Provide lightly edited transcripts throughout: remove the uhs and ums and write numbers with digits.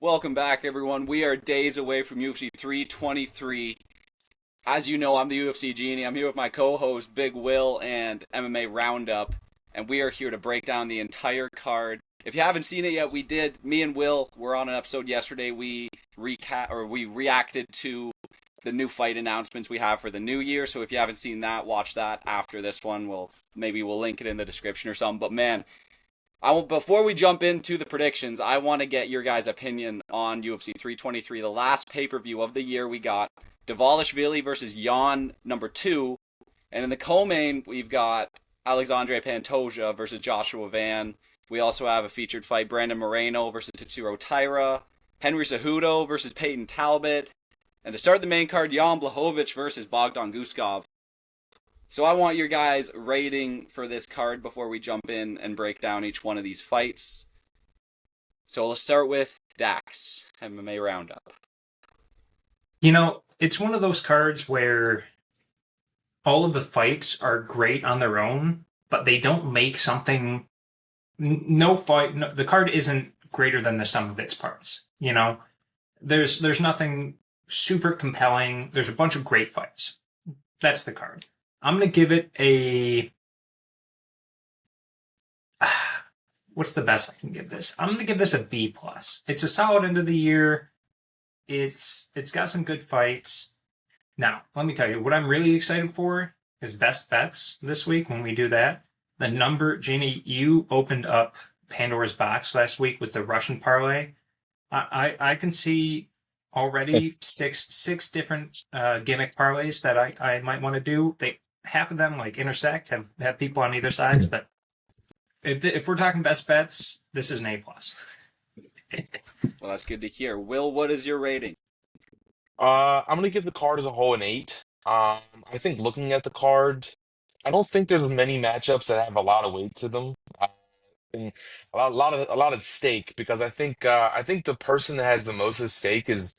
Welcome back, everyone. We are days away from UFC 323. As you know, I'm the UFC Genie. I'm here with my co-host, Big Will, and MMA Roundup, and we are here to break down the entire card. If you haven't seen it yet, me and Will were on an episode yesterday. We reacted to the new fight announcements we have for the new year. So if you haven't seen that, watch that after this one. We'll link it in the description or something. But man, before we jump into the predictions, I want to get your guys' opinion on UFC 323, the last pay-per-view of the year. We got Dvalishvili versus Jan number 2, and in the co-main, we've got Alexandre Pantoja versus Joshua Van. We also have a featured fight, Brandon Moreno versus Tatsuro Taira, Henry Cejudo versus Peyton Talbot, and to start the main card, Jan Blachowicz versus Bogdan Guskov. So I want your guys' rating for this card before we jump in and break down each one of these fights. So let's start with Dax, MMA Roundup. It's one of those cards where all of the fights are great on their own, but they don't make something. The card isn't greater than the sum of its parts. There's nothing super compelling. There's a bunch of great fights. That's the card. I'm going to give it a... What's the best I can give this? I'm going to give this a B+. It's a solid end of the year. It's got some good fights. Now, let me tell you, what I'm really excited for is best bets this week when we do that. Jeannie, you opened up Pandora's box last week with the Russian parlay. I can see already six different gimmick parlays that I might want to do. Half of them intersect, have people on either sides, but if we're talking best bets, this is an A+. Well, that's good to hear. Will, what is your rating? I'm gonna give the card as a whole an 8. I think looking at the card, I don't think there's many matchups that have a lot of weight to them. And a lot of stake because I think the person that has the most at stake is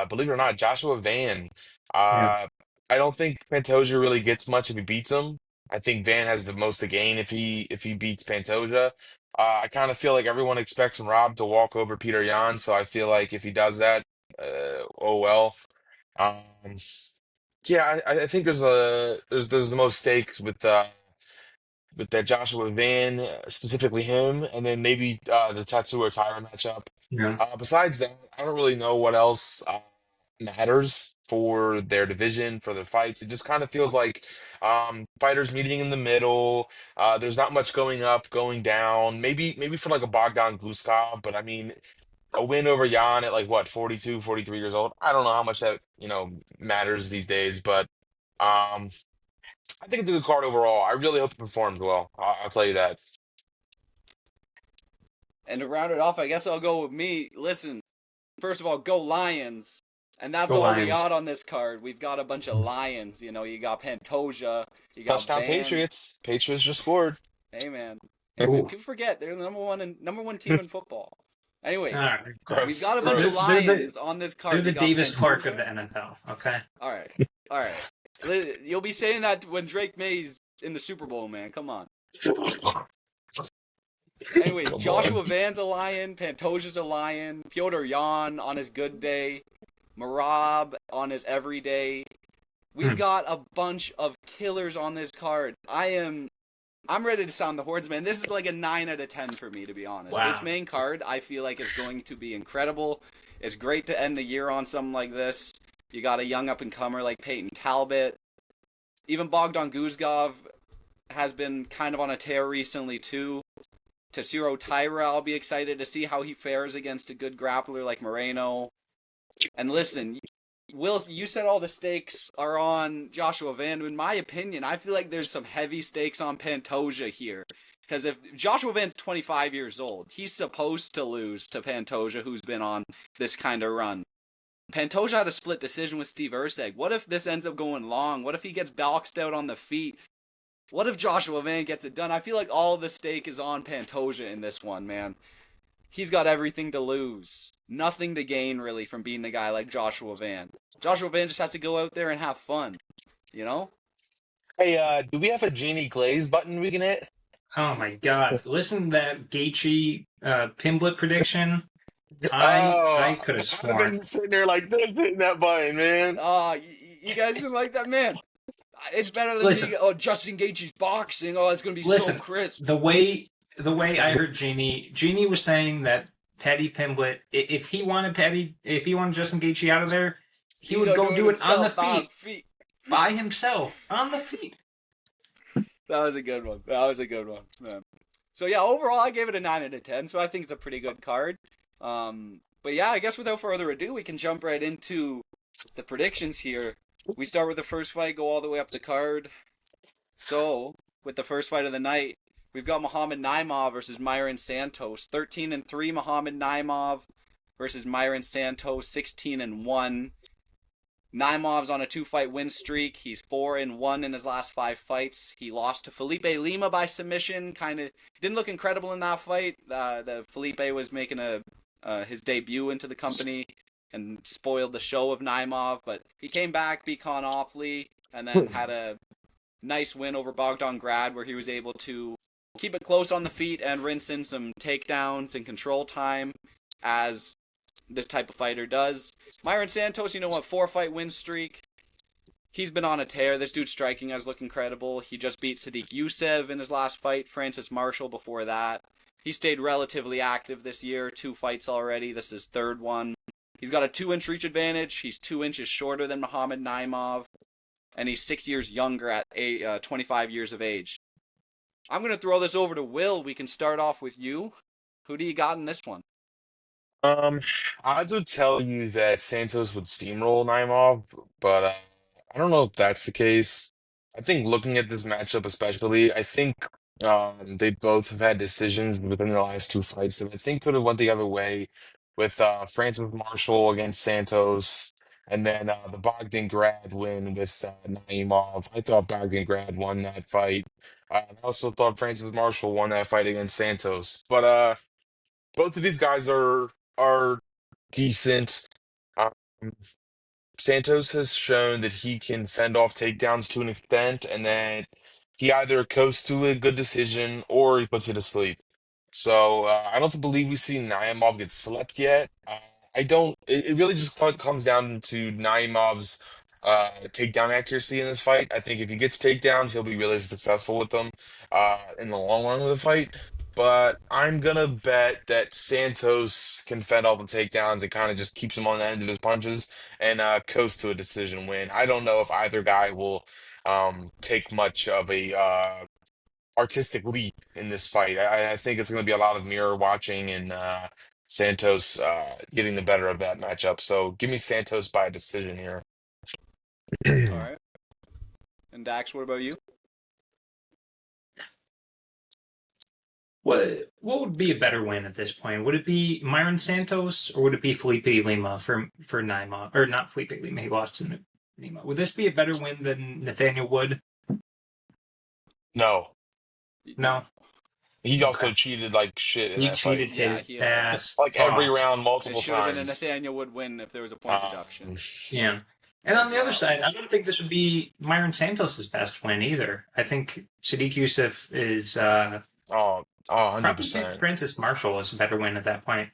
believe it or not, Joshua Van. Yeah. Uh, I don't think Pantoja really gets much if he beats him. I think Van has the most to gain if he beats Pantoja. I kind of feel like everyone expects Rob to walk over Peter Yan, so I feel like if he does that, oh well. Um, yeah, I think there's the most stakes with that Joshua Van, specifically him, and then maybe the Tattoo or Tyra matchup. Yeah. Besides that, I don't really know what else matters for their division, for their fights. It just kind of feels like fighters meeting in the middle. There's not much going up, going down. Maybe for like a Bogdan Gluskov, but I mean, a win over Jan at like what, 42, 43 years old. I don't know how much that, matters these days, but um, I think it's a good card overall. I really hope it performs well. I'll tell you that. And to round it off, I guess I'll go with me. Listen, first of all, go Lions. And that's Go all we Lions. got on this card. We've got a bunch of Lions. You got Pantoja, you got Touchdown Van. Patriots. Patriots just scored. Hey man, hey man, Ooh. people forget they're the number one team in football. All Anyways, right. we've got Gross. a bunch of Gross. Lions on this card. They're the We got Davis Clark of Pantoja. the NFL. Okay. All right. You'll be saying that when Drake May's in the Super Bowl, man. Come on. Anyways, Come Joshua on. Van's a Lion, Pantoja's a Lion, Pyotr Yan on his good day, Marab on his everyday. We've Hmm. got a bunch of killers on this card. I'm ready to sound the horns, man. This is like a 9 out of 10 for me, to be honest. This Wow. main card, I feel like, is going to be incredible. It's great to end the year on something like this. You got a young up-and-comer like Peyton Talbot. Even Bogdan Guzgov has been kind of on a tear recently, too. Tatsuro Taira, I'll be excited to see how he fares against a good grappler like Moreno. And listen, Will, you said all the stakes are on Joshua Van. In my opinion, I feel like there's some heavy stakes on Pantoja here. Because if Joshua Van's 25 years old, he's supposed to lose to Pantoja, who's been on this kind of run. Pantoja had a split decision with Steve Erceg. What if this ends up going long? What if he gets boxed out on the feet? What if Joshua Van gets it done? I feel like all the stake is on Pantoja in this one, man. He's got everything to lose. Nothing to gain, really, from beating a guy like Joshua Van. Joshua Van just has to go out there and have fun, you know? Hey, do we have a Genie Glaze button we can hit? Oh my God. Listen to that Gaethje Pimblett prediction. I Oh, could have I've sworn. been sitting there like this, hitting that button, man. You guys didn't like that, man. It's better than Listen, me. Oh, Justin Gaethje's boxing. Oh, it's gonna be so listen. crisp. The way I heard Jeannie was saying that Paddy Pimblett, if he wanted Justin Gaethje out of there, he He's would gonna go do it do it on the himself, on feet feet. by himself on the feet. That was a good one. That was a good one, man. So yeah, overall, I gave it a 9 out of 10. So I think it's a pretty good card. But yeah, I guess without further ado, we can jump right into the predictions here. We start with the first fight, go all the way up the card. So with the first fight of the night, we've got Muhammad Naimov versus Myron Santos. 13-3 Muhammad Naimov versus Myron Santos. 16-1. Naimov's on a 2-fight win streak. He's 4-1 in his last 5 fights. He lost to Felipe Lima by submission. Kind of didn't look incredible in that fight. The Felipe was making his debut into the company and spoiled the show of Naimov, but he came back, beat Con Offley, and then had a nice win over Bogdan Grad where he was able to keep it close on the feet and rinse in some takedowns and control time as this type of fighter does. Myron Santos, 4-fight win streak. He's been on a tear. This dude's striking has looked incredible. He just beat Sadiq Youssef in his last fight, Francis Marshall before that. He stayed relatively active this year, 2 fights already. This is his 3rd one. He's got a 2-inch reach advantage. He's 2 inches shorter than Muhammad Naimov, and he's 6 years younger at 25 years of age. I'm going to throw this over to Will. We can start off with you. Who do you got in this one? Um, Odds would tell you that Santos would steamroll Naimov, but I don't know if that's the case. I think looking at this matchup, especially, I think they both have had decisions within the last 2 fights that I think could have went the other way with Francis Marshall against Santos, and then the Bogdan Grad win with Naimov. I thought Bogdan Grad won that fight. I also thought Francis Marshall won that fight against Santos, but both of these guys are decent. Um, Santos has shown that he can fend off takedowns to an extent, and that he either coasts to a good decision or he puts you to sleep. So I don't believe we see Naimov get slept yet. I don't. It really just comes down to Naimov's takedown accuracy in this fight. I think if he gets takedowns, he'll be really successful with them in the long run of the fight. But I'm gonna bet that Santos can fend off the takedowns and kind of just keeps him on the end of his punches and coast to a decision win. I don't know if either guy will take much of a artistic leap in this fight. I think it's going to be a lot of mirror watching and Santos getting the better of that matchup. So give me Santos by decision here. All right. And Dax, what about you? What would be a better win at this point? Would it be Myron Santos or would it be Felipe Lima for Naimov? Or not Felipe Lima, he lost to Lima. Would this be a better win than Nathaniel Wood? No, No. he also Okay. cheated like shit in He that fight. cheated Yeah, his he ass Like every off. round, it multiple should have been a times. Nathaniel Wood win if there was a point deduction Yeah. And on as the other well. side, I don't think this would be Myron Santos' best win either. I think Sadiq Youssef is Oh, probably think 100%. Francis Marshall is a better win at that point.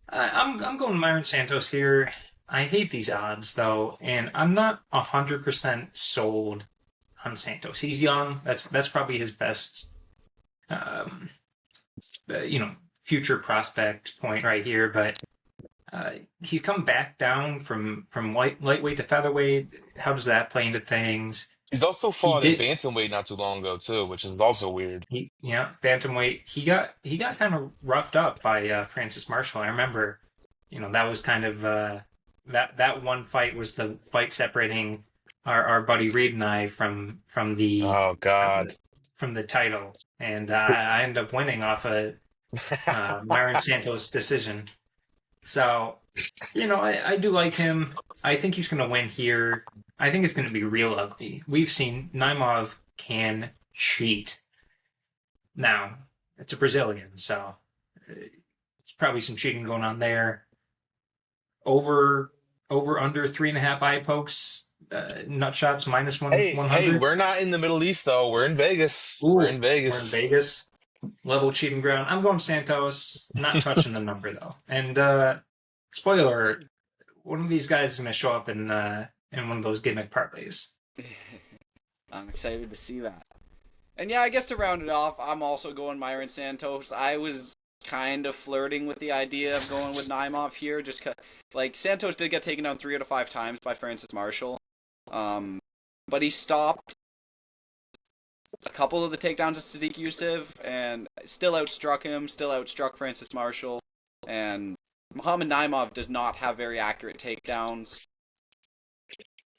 I'm going Myron Santos here. I hate these odds though, and I'm not 100% sold on Santos. He's young. That's probably his best, um, future prospect point right here. But he's come back down from lightweight to featherweight. How does that play into things? He's also He fought at did. bantamweight not too long ago too, which is also weird. Bantamweight. He got kind of roughed up by Francis Marshall. I remember, that was kind of that one fight was the fight separating our buddy Reed and I from the Oh God. from the title, and I ended up winning off a Myron Santos decision. So, I do like him. I think he's going to win here. I think it's going to be real ugly. We've seen Naimov can cheat. Now, it's a Brazilian, so it's probably some cheating going on there. Over under 3.5 eye pokes, nut shots minus Hey, 100. we're not in the Middle East though. We're in Vegas. We're Ooh, in we're in Vegas. Vegas. level cheating ground. I'm going Santos. Not touching the number though. And spoiler alert, one of these guys is going to show up in one of those gimmick parlays. I'm excited to see that. And yeah, I guess to round it off, I'm also going Myron Santos. I was kind of flirting with the idea of going with Naimov here, just like Santos did get taken down 3 out of 5 times by Francis Marshall, but he stopped a couple of the takedowns of Sadiq Youssef and still outstruck him, still outstruck Francis Marshall, and Muhammad Naimov does not have very accurate takedowns.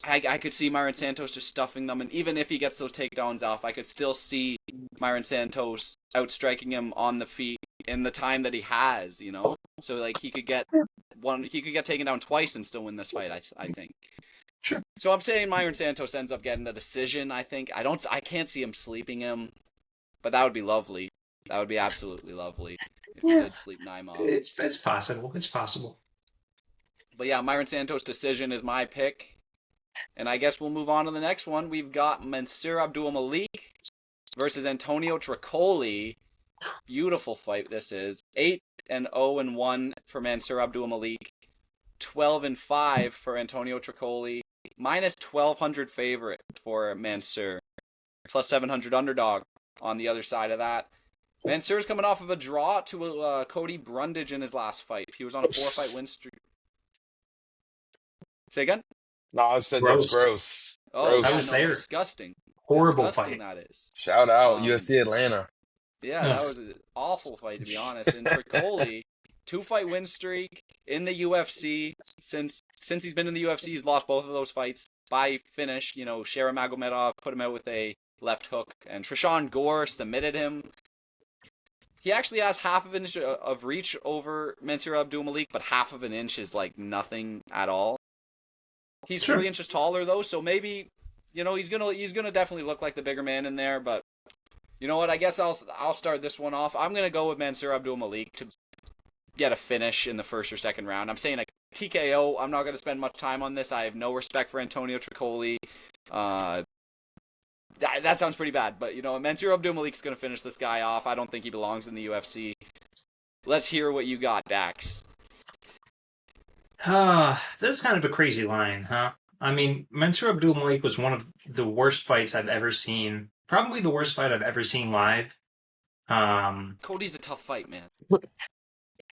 I could see Myron Santos just stuffing them, and even if he gets those takedowns off, I could still see Myron Santos outstriking him on the feet in the time that he has, you know. So like he could get taken down twice and still win this fight. I think. Sure. So I'm saying Myron Santos ends up getting the decision. I think I can't see him sleeping him, but that would be lovely. That would be absolutely lovely if he did sleep Naimov. It's possible. It's possible. But yeah, Myron Santos' decision is my pick. And I guess we'll move on to the next one. We've got Mansour Abdul Malik versus Antonio Tricoli. Beautiful fight this is. 8-0-1 for Mansour Abdul Malik. 12-5 for Antonio Tricoli. Minus 1,200 favorite for Mansour. Plus 700 underdog on the other side of that. Mansour's coming off of a draw to Cody Brundage in his last fight. He was on a 4-fight win streak. Say again? No, I said that's gross. Oh, I yeah, was no, there. disgusting. Horrible Disgusting fight. that is. Shout out UFC Atlanta. Yeah, that was an awful fight, to be honest. And Tricoli, 2-fight win streak in the UFC. Since he's been in the UFC, he's lost both of those fights by finish. You know, Sharon Magomedov put him out with a left hook, and Trishan Gore submitted him. He actually has half of an inch of reach over Mansour Abdul Malik, but half of an inch is like nothing at all. He's 3 inches taller though, so maybe, you know, he's gonna definitely look like the bigger man in there. But you know what? I guess I'll start this one off. I'm gonna go with Mansour Abdul Malik to get a finish in the first or second round. I'm saying a TKO. I'm not gonna spend much time on this. I have no respect for Antonio Tricoli. That sounds pretty bad, but you know, Mansour Abdul Malik's gonna finish this guy off. I don't think he belongs in the UFC. Let's hear what you got, Dax. This is kind of a crazy line, huh? I mean, Mansour Abdul Malik was one of the worst fights I've ever seen. Probably the worst fight I've ever seen live. Cody's a tough fight, man.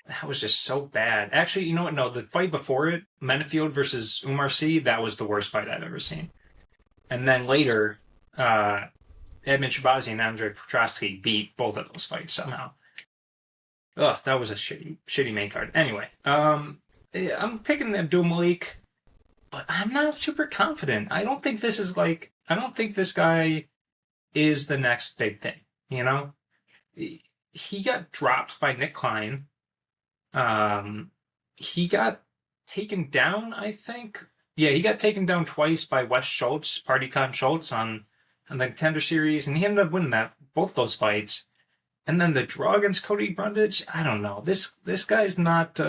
That was just so bad. Actually, you know what? No, the fight before it, Menafield versus Umar Sy, that was the worst fight I've ever seen. And then later, Edmund Shabazi and Andre Petrosky beat both of those fights somehow. Ugh, that was a shitty main card. Anyway, I'm picking Abdul Malik, but I'm not super confident. I don't think this guy is the next big thing, you know? He got dropped by Nick Klein. He got taken down, I think. Yeah, he got taken down twice by Wes Schultz, Party Time Schultz on the Contender Series, and he ended up winning both those fights. And then the draw against Cody Brundage, I don't know. This guy's not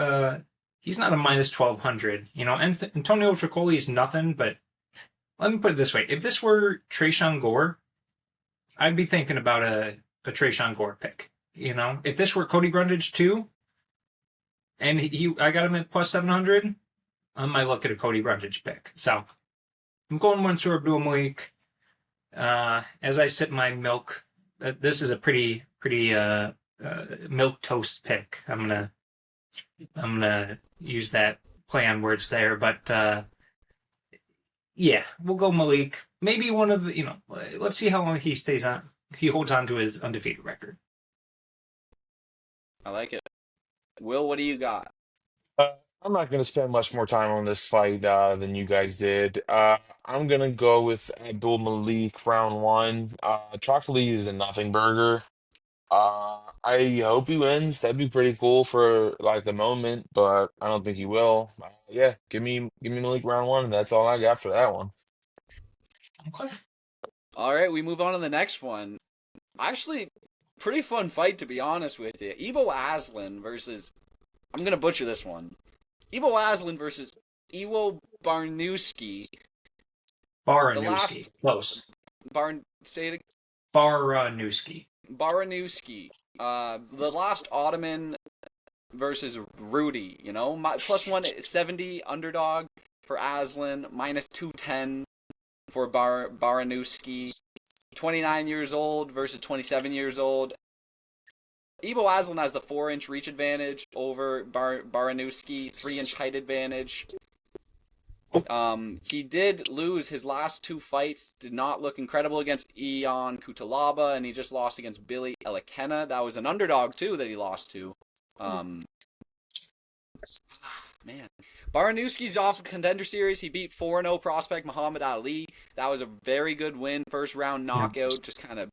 he's not a minus 1,200. You know, and Antonio Tricoli is nothing, but let me put it this way. If this were Trishan Gore, I'd be thinking about a Trishan Gore pick. You know, if this were Cody Brundage too, and I got him at plus 700, I might look at a Cody Brundage pick. So I'm going Mansour Abdul Malik. As I sip my milk, this is a pretty milk toast pick. I'm gonna use that play on words there, but yeah, we'll go Malik. Maybe one of the, let's see how long he holds on to his undefeated record. I like it. Will, what do you got? I'm not going to spend much more time on this fight than you guys did. I'm going to go with Abdul Malik round one. Chocolate is a nothing burger. I hope he wins. That'd be pretty cool for like the moment, but I don't think he will. Yeah, give me Malik round one, and that's all I got for that one. Okay. All right, we move on to the next one. Actually, pretty fun fight, to be honest with you. Ivo Aslan versus, I'm going to butcher this one. Ivo Aslan versus Iwo Barnowski. Baranowski. Close. Say it again. Baranowski. Baranowski. the last Ottoman versus Rudy, you know, plus 170 underdog for Aslan, minus 210 for Baranowski. 29 years old versus 27 years old. Ibo Aslan has the 4-inch reach advantage over Baranowski, 3-inch height advantage. He did lose his last 2 fights, did not look incredible against Ion Cutelaba, and he just lost against Billy Elikena. That was an underdog, too, that he lost to. Man. Baranowski's off the Contender Series. He beat 4-0 prospect Muhammad Ali. That was a very good win. First round knockout. Just kind of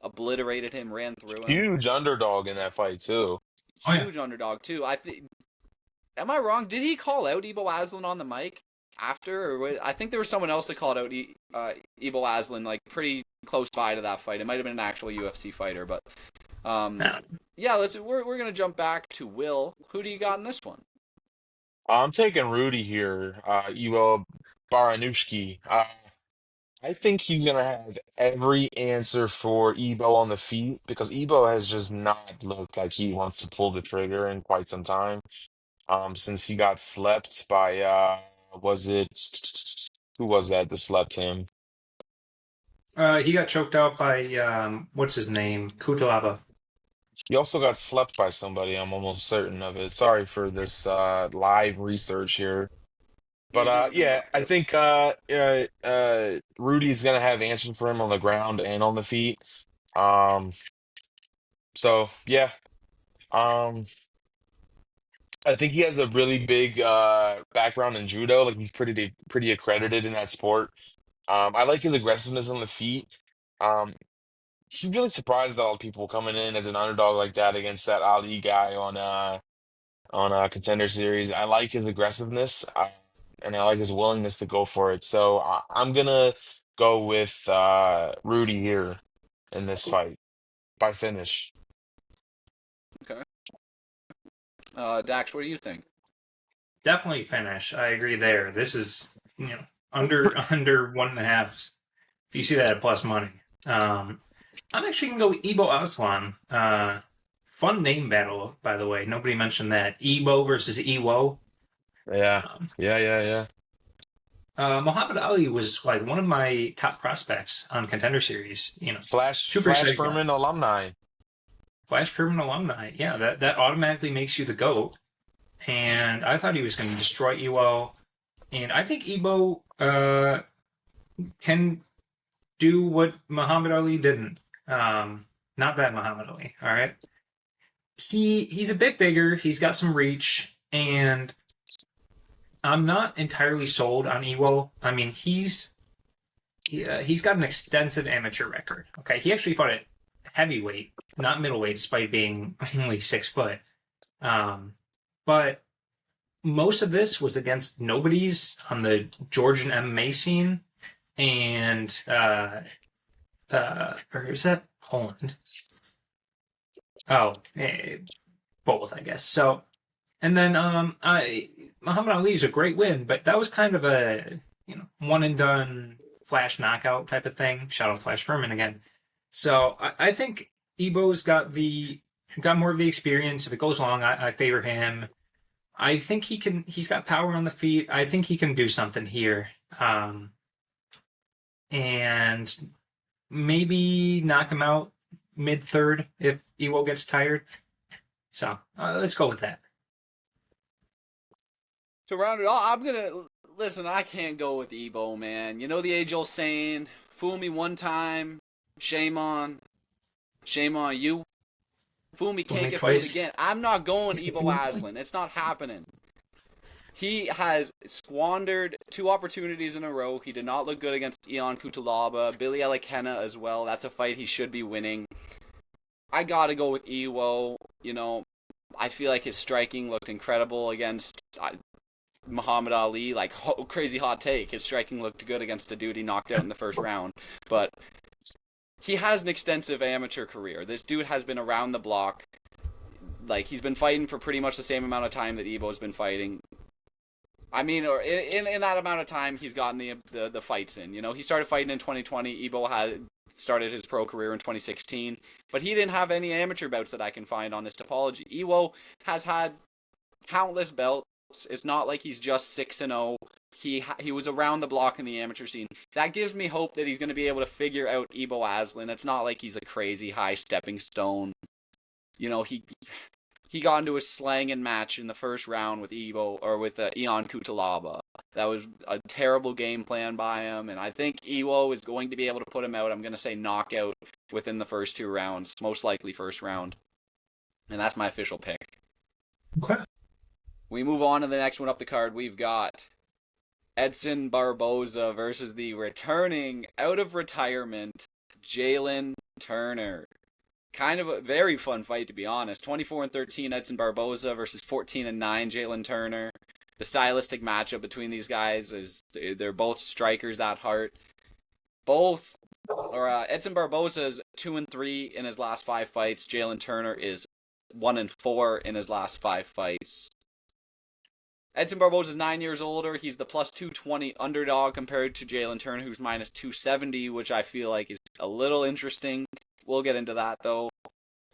obliterated him, ran through him. Huge underdog in that fight too. Huge underdog, too. Am I wrong? Did he call out Ibo Aslan on the mic after? Or I think there was someone else that called out Ibo Aslan, like, pretty close by to that fight. It might have been an actual UFC fighter, but... yeah, we're going to jump back to Will. Who do you got in this one? I'm taking Rudy here, Ivo Baranushki. I think he's gonna have every answer for Ebo on the feet because Ebo has just not looked like he wants to pull the trigger in quite some time. Since he got slept by was it who was that slept him? He got choked out by what's his name? Kutalaba. He also got slept by somebody. I'm almost certain of it. Sorry for this live research here. But yeah, I think Rudy's gonna have answers for him on the ground and on the feet. Um, so yeah, um, I think he has a really big background in judo. Like he's pretty accredited in that sport. I like his aggressiveness on the feet. Um, he really surprised a lot of people coming in as an underdog like that against that Ali guy on Contender Series. I like his aggressiveness, and I like his willingness to go for it. So I'm gonna go with Rudy here in this fight by finish. Okay. Dax, what do you think? Definitely finish. I agree there. This is under 1.5. If you see that at plus money, I'm actually gonna go with Ebo Aslan. Fun name battle, by the way. Nobody mentioned that. Ebo versus Ewo. Yeah, yeah. Muhammad Ali was like one of my top prospects on Contender Series. Super Flash excited guy. Furman alumni. Flash Furman alumni. Yeah, that automatically makes you the GOAT. And I thought he was going to destroy Ewo. And I think Ebo can do what Muhammad Ali didn't. Not that Muhammad Ali, all right? He's a bit bigger. He's got some reach. And I'm not entirely sold on Ewo. I mean, he's got an extensive amateur record. Okay, he actually fought at heavyweight, not middleweight, despite being only 6 foot. But most of this was against nobodies on the Georgian MMA scene, and or is that Poland? Oh, both, I guess. So, and then Muhammad Ali is a great win, but that was kind of a one and done flash knockout type of thing. Shout out Flash Furman again. So I think Ebo's got more of the experience. If it goes long, I favor him. I think he's got power on the feet. I think he can do something here. And maybe knock him out mid-third if Ewo gets tired. So let's go with that. To round it off, I'm gonna listen. I can't go with Ebo, man. You know the age-old saying: "Fool me one time, shame on you. Fool me, can't get fooled again." I'm not going Ebo Aslan. It's not happening. He has squandered 2 opportunities in a row. He did not look good against Ion Cutelaba, Billy Elikena as well. That's a fight he should be winning. I gotta go with Ewo. I feel like his striking looked incredible against Muhammad Ali. Like, crazy hot take. His striking looked good against a dude he knocked out in the first round. But he has an extensive amateur career. This dude has been around the block. Like, he's been fighting for pretty much the same amount of time that Ebo's been fighting. I mean, or in that amount of time, he's gotten the fights in. He started fighting in 2020. Ebo had started his pro career in 2016, but he didn't have any amateur bouts that I can find on his topology. Ebo has had countless belts. It's not like he's just 6-0. He was around the block in the amateur scene. That gives me hope that he's going to be able to figure out Ebo Aslan. It's not like he's a crazy high stepping stone. He got into a slanging match in the first round with Ion Kutalaba. That was a terrible game plan by him, and I think Iwo is going to be able to put him out. I'm going to say knockout within the first 2 rounds, most likely first round. And that's my official pick. Okay. We move on to the next one up the card. We've got Edson Barboza versus the returning out of retirement Jalen Turner. Kind of a very fun fight, to be honest. 24-13 Edson Barboza versus 14-9 Jalen Turner. The stylistic matchup between these guys is they're both strikers at heart. Edson Barboza is 2-3 in his last 5 fights. Jalen Turner is 1-4 in his last 5 fights. Edson Barboza is 9 years older. He's the plus 220 underdog compared to Jalen Turner, who's minus 270, which I feel like is a little interesting. We'll get into that, though.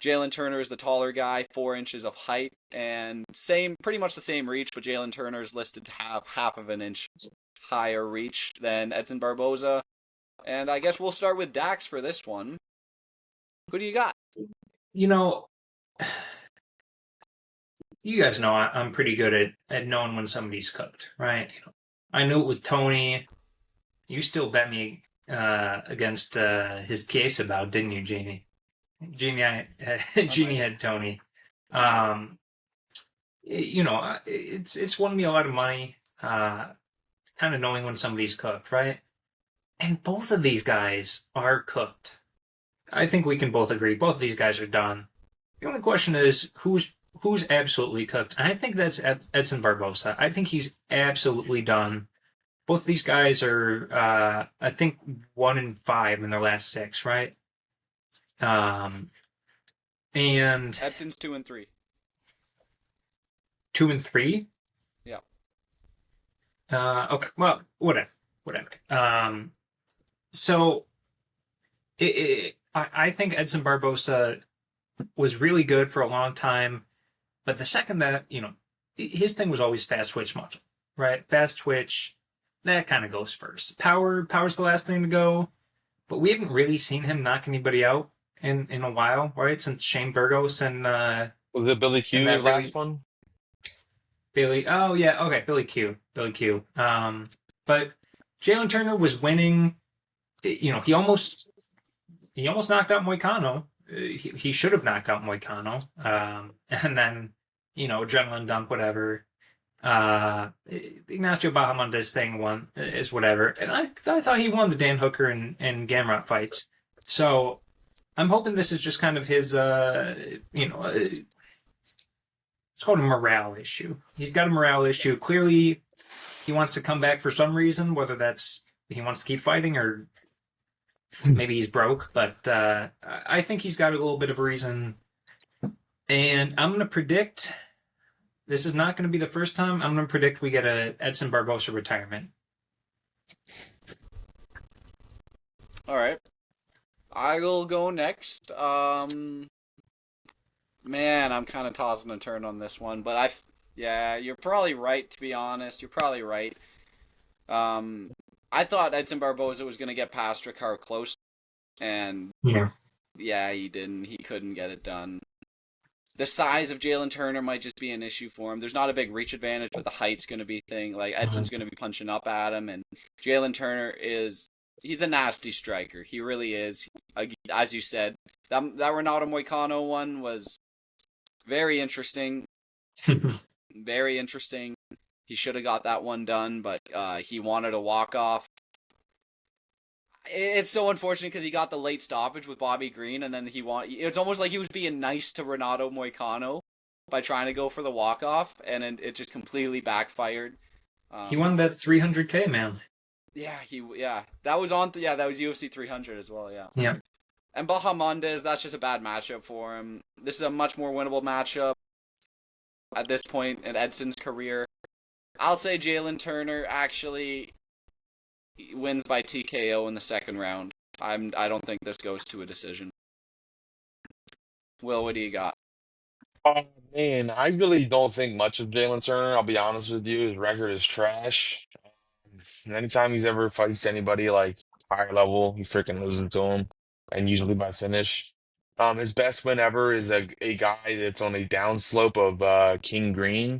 Jalen Turner is the taller guy, 4 inches of height, and pretty much the same reach, but Jalen Turner is listed to have half of an inch higher reach than Edson Barboza. And I guess we'll start with Dax for this one. Who do you got? You guys know I'm pretty good at knowing when somebody's cooked, right? I knew it with Tony. You still bet me against his case about, didn't you, Jeannie? Jeannie had Tony. It's won me a lot of money, kind of knowing when somebody's cooked, right? And both of these guys are cooked. I think we can both agree both of these guys are done. The only question is who's absolutely cooked. And I think that's Edson Barboza. I think he's absolutely done. Both of these guys are, I think, 1-5 in their last 6, right? And Edson's 2-3. 2-3. Yeah. Okay. Well, whatever. So, I think Edson Barboza was really good for a long time, but the second that his thing was always fast twitch muscle, right? Fast twitch, that kind of goes first. Power's the last thing to go, but we haven't really seen him knock anybody out in a while, right? Since Shane Burgos and Was it Billy Q his last one? Billy. Oh yeah, okay, Billy Q. But Jalen Turner was winning. He almost knocked out Moicano. He should have knocked out Moicano. And then adrenaline dump, whatever. Ignacio Bahamondes thing is whatever. And I thought he won the Dan Hooker and Gamrot fights. So I'm hoping this is just kind of his, it's called a morale issue. He's got a morale issue. Clearly, he wants to come back for some reason, whether that's he wants to keep fighting or maybe he's broke. But I think he's got a little bit of a reason. And I'm going to predict, this is not going to be the first time, I'm going to predict we get a Edson Barboza retirement. All right. I will go next. Man, I'm kind of tossing and turn on this one, but you're probably right, to be honest. You're probably right. I thought Edson Barboza was going to get past Ricard Close, and yeah, he didn't. He couldn't get it done. The size of Jalen Turner might just be an issue for him. There's not a big reach advantage, but the height's going to be a thing. Like, Edson's going to be punching up at him, and Jalen Turner he's a nasty striker. He really is. As you said, that Renato Moicano one was very interesting. Very interesting. He should have got that one done, but he wanted a walk-off. It's so unfortunate because he got the late stoppage with Bobby Green, and then it's almost like he was being nice to Renato Moicano by trying to go for the walk-off, and it just completely backfired. He won that 300K, man. Yeah, that was that was UFC 300 as well, yeah. Yeah. And Bahamondes, that's just a bad matchup for him. This is a much more winnable matchup at this point in Edson's career. I'll say Jalen Turner actually wins by TKO in the second round. I don't think this goes to a decision. Will, what do you got? Oh man, I really don't think much of Jalen Turner. I'll be honest with you. His record is trash. And anytime he's ever fights anybody like higher level, he freaking loses to him, and usually by finish. His best win ever is a guy that's on a downslope of King Green.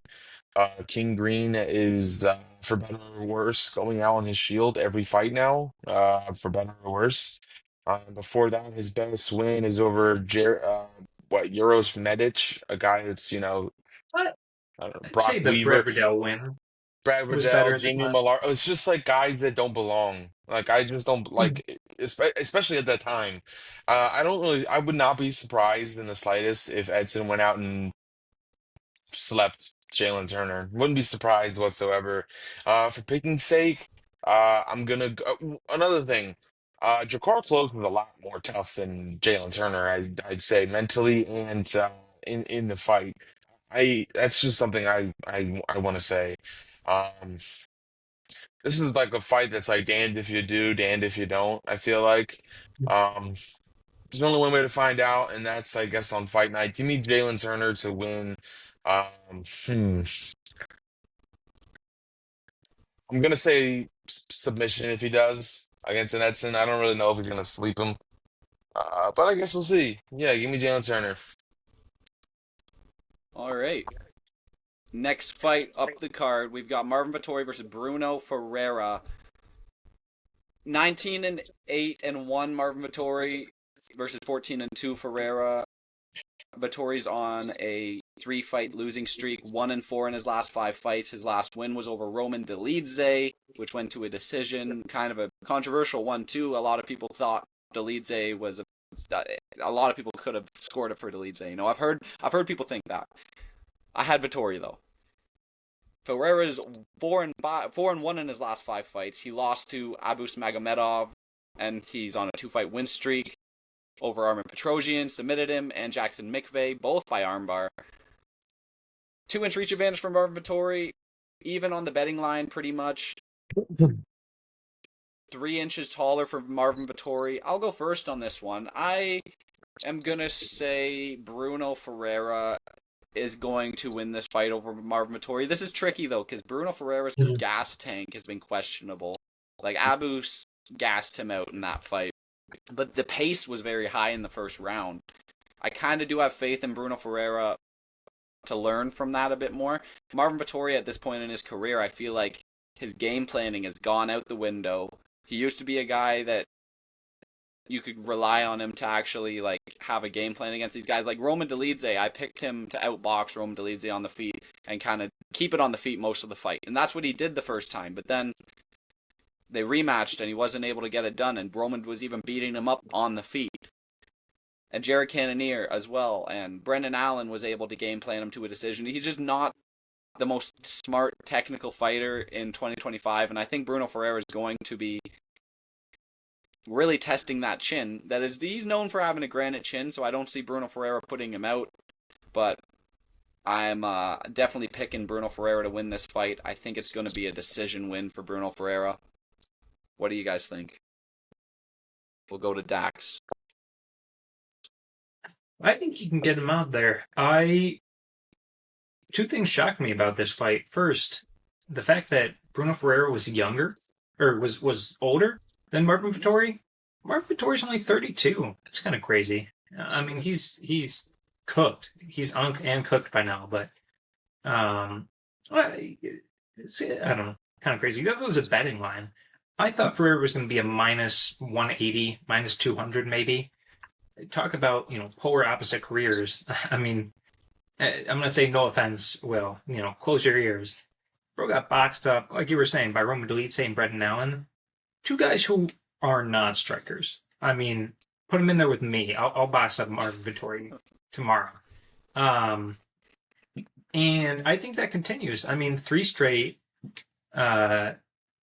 King Green is, for better or worse, going out on his shield every fight now, for better or worse. Before that, his best win is over Euros Medic, a guy that's, But I don't know, I'd Brock say the Weaver, Brett Riddell win Brad was Riddell, better at the Jamie time. Millar. It's just like guys that don't belong. Like I just don't Hmm. like, especially at that time. I don't really. I would not be surprised in the slightest if Edson went out and slept Jalen Turner. Wouldn't be surprised whatsoever. For picking's sake, I'm gonna go. Another thing. Jakar Close was a lot more tough than Jalen Turner. I'd say mentally and in the fight. I That's just something I want to say. Um, this is like a fight that's like damned if you do, damned if you don't. I feel like um, there's only one way to find out, and that's I guess on fight night. Give me Jalen Turner to win. Hmm. I'm gonna say submission if he does against an Edson. I don't really know if he's gonna sleep him, but I guess we'll see. Yeah, give me Jalen Turner. All right. Next fight up the card, we've got Marvin Vettori versus Bruno Ferreira. 19-8-1 Marvin Vettori versus 14-2 Ferreira. Vettori's on a 3-fight losing streak, 1-4 in his last 5 fights. His last win was over Roman Dolidze, which went to a decision, kind of a controversial one too. A lot of people thought Dolidze was a lot of people could have scored it for Dolidze. I've heard people think that. I had Vettori though. Ferreira's 4-1 in his last 5 fights. He lost to Abus Magomedov, and he's on a 2-fight win streak over Armin Petrosian, submitted him, and Jackson McVeigh, both by armbar. 2-inch reach advantage for Marvin Vettori, even on the betting line, pretty much. 3 inches taller for Marvin Vettori. I'll go first on this one. I am gonna say Bruno Ferreira is going to win this fight over Marvin Vettori. This is tricky though, because Bruno Ferreira's Mhm. gas tank has been questionable. Like Abus gassed him out in that fight, but the pace was very high in the first round. I kind of do have faith in Bruno Ferreira to learn from that a bit more. Marvin Vettori at this point in his career, I feel like his game planning has gone out the window. He used to be a guy that you could rely on him to actually like have a game plan against these guys like Roman Dolidze. I picked him to outbox Roman Dolidze on the feet and kind of keep it on the feet most of the fight, and that's what he did the first time. But then they rematched and he wasn't able to get it done, and Roman was even beating him up on the feet. And Jared Cannonier as well, and Brendan Allen was able to game plan him to a decision. He's just not the most smart technical fighter in 2025, and I think Bruno Ferreira is going to be really testing that chin. That is, he's known for having a granite chin, so I don't see Bruno Ferreira putting him out. But I'm definitely picking Bruno Ferreira to win this fight. I think it's going to be a decision win for Bruno Ferreira. What do you guys think? We'll go to Dax. I think you can get him out there. Two things shocked me about this fight. First, the fact that Bruno Ferreira was younger or was older than Marvin Vettori. Marvin Vettori's only 32. That's kind of crazy. I mean, he's cooked. He's and cooked by now, but I don't know, kind of crazy. That was a betting line. I thought Ferreira was going to be a minus 180, minus 200 maybe. Talk about, polar opposite careers. I mean, I'm going to say no offense, Will. Close your ears. Bro got boxed up, like you were saying, by Roman Dolidze and Brendan Allen. Two guys who are not strikers. I mean, put them in there with me. I'll box up Marvin Vittori tomorrow. Um, and I think that continues. I mean, 3 straight. Uh,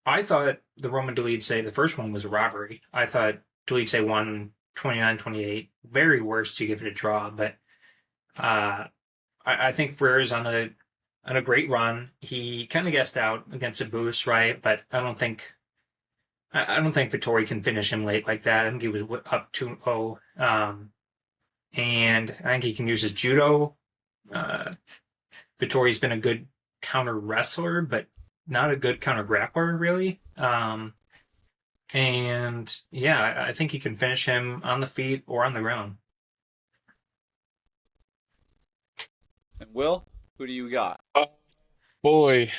I thought the Roman Dolidze, the first one was a robbery. I thought Dolidze won 29-28. Very worst to give it a draw, but I think Ferreira's on a on a great run. He kind of gassed out against a boost, right? But I don't think Vettori can finish him late like that. I think he was up 2-0. And I think he can use his judo. Uh, Vittori's been a good counter wrestler, but not a good counter grappler, really. And yeah, I think he can finish him on the feet or on the ground. And Will, who do you got? Uh, boy,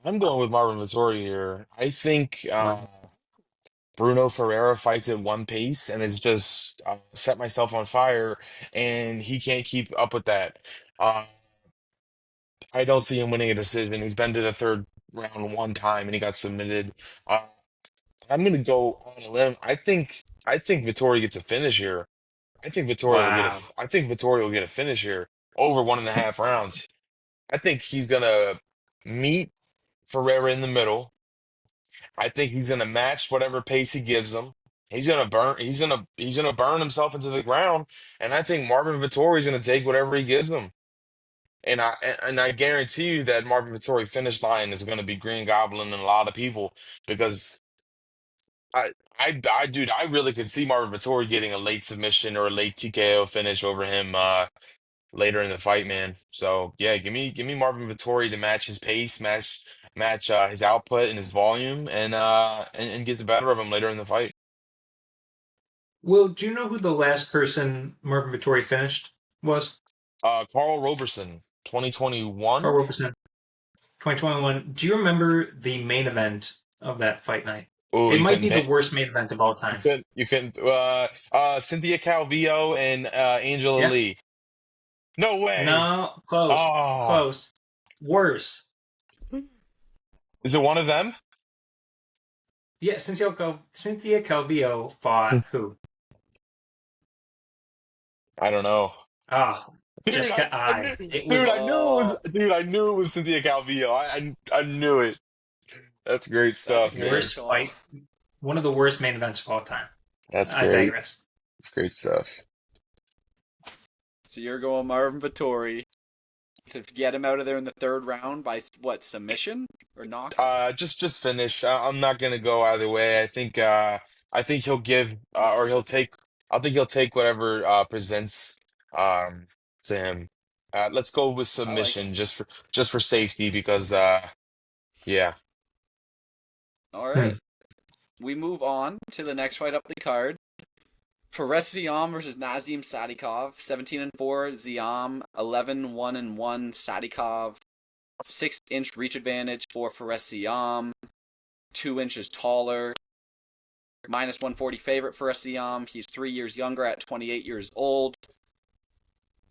I'm going with Marvin Vettori here. I think Wow. Bruno Ferreira fights at one pace, and it's just set myself on fire, and he can't keep up with that. Uh, I don't see him winning a decision. He's been to the third round one time, and he got submitted. Uh, I'm gonna go on a limb. I think Vettori gets a finish here. Wow. I think Vittorio will get a finish here over 1.5 rounds. I think he's gonna meet Ferreira in the middle. I think he's gonna match whatever pace he gives him. He's gonna burn himself into the ground. And I think Marvin Vittori is gonna take whatever he gives him. And I guarantee you that Marvin Vittori finish line is gonna be Green Goblin and a lot of people because dude, I really could see Marvin Vittori getting a late submission or a late TKO finish over him later in the fight, man. So yeah, give me Marvin Vittori to match his pace, match his output and his volume, and get the better of him later in the fight. Will, do you know who the last person Marvin Vittori finished was? Carl Roberson, Carl 2021. Roberson, 2021. Do you remember the main event of that fight night? Oh, It you might couldn't be the pick. worst main event of all time. You couldn't. Cynthia Calvillo and Angela Yeah. Lee. No way. No, close. Oh, Close. Worse. is it one of them? Yeah, Cynthia Calvillo fought who? I don't know. Ah, Dude, Jessica I. It was Oh, I knew it was Cynthia Calvillo. I knew it. That's great that's a stuff, great man. worst call. fight, one of the worst main events of all time. That's I great. digress. That's great stuff. So you're going Marvin Vittori to get him out of there in the third round by what, submission or knockout? Just finish. I'm not gonna go either way. I think he'll give or he'll Interesting. take. I think he'll take whatever presents um to him. Let's go with I like it. submission just for safety because yeah. All Hmm. right. We move on to the next fight up the card. Fares Ziam versus Nazim Sadikov. 17-4. Ziam 11-1-1. Sadikov 6-inch reach advantage for Fares Ziam. 2 inches taller. Minus 140 favorite for Ziam. He's 3 years younger at 28 years old.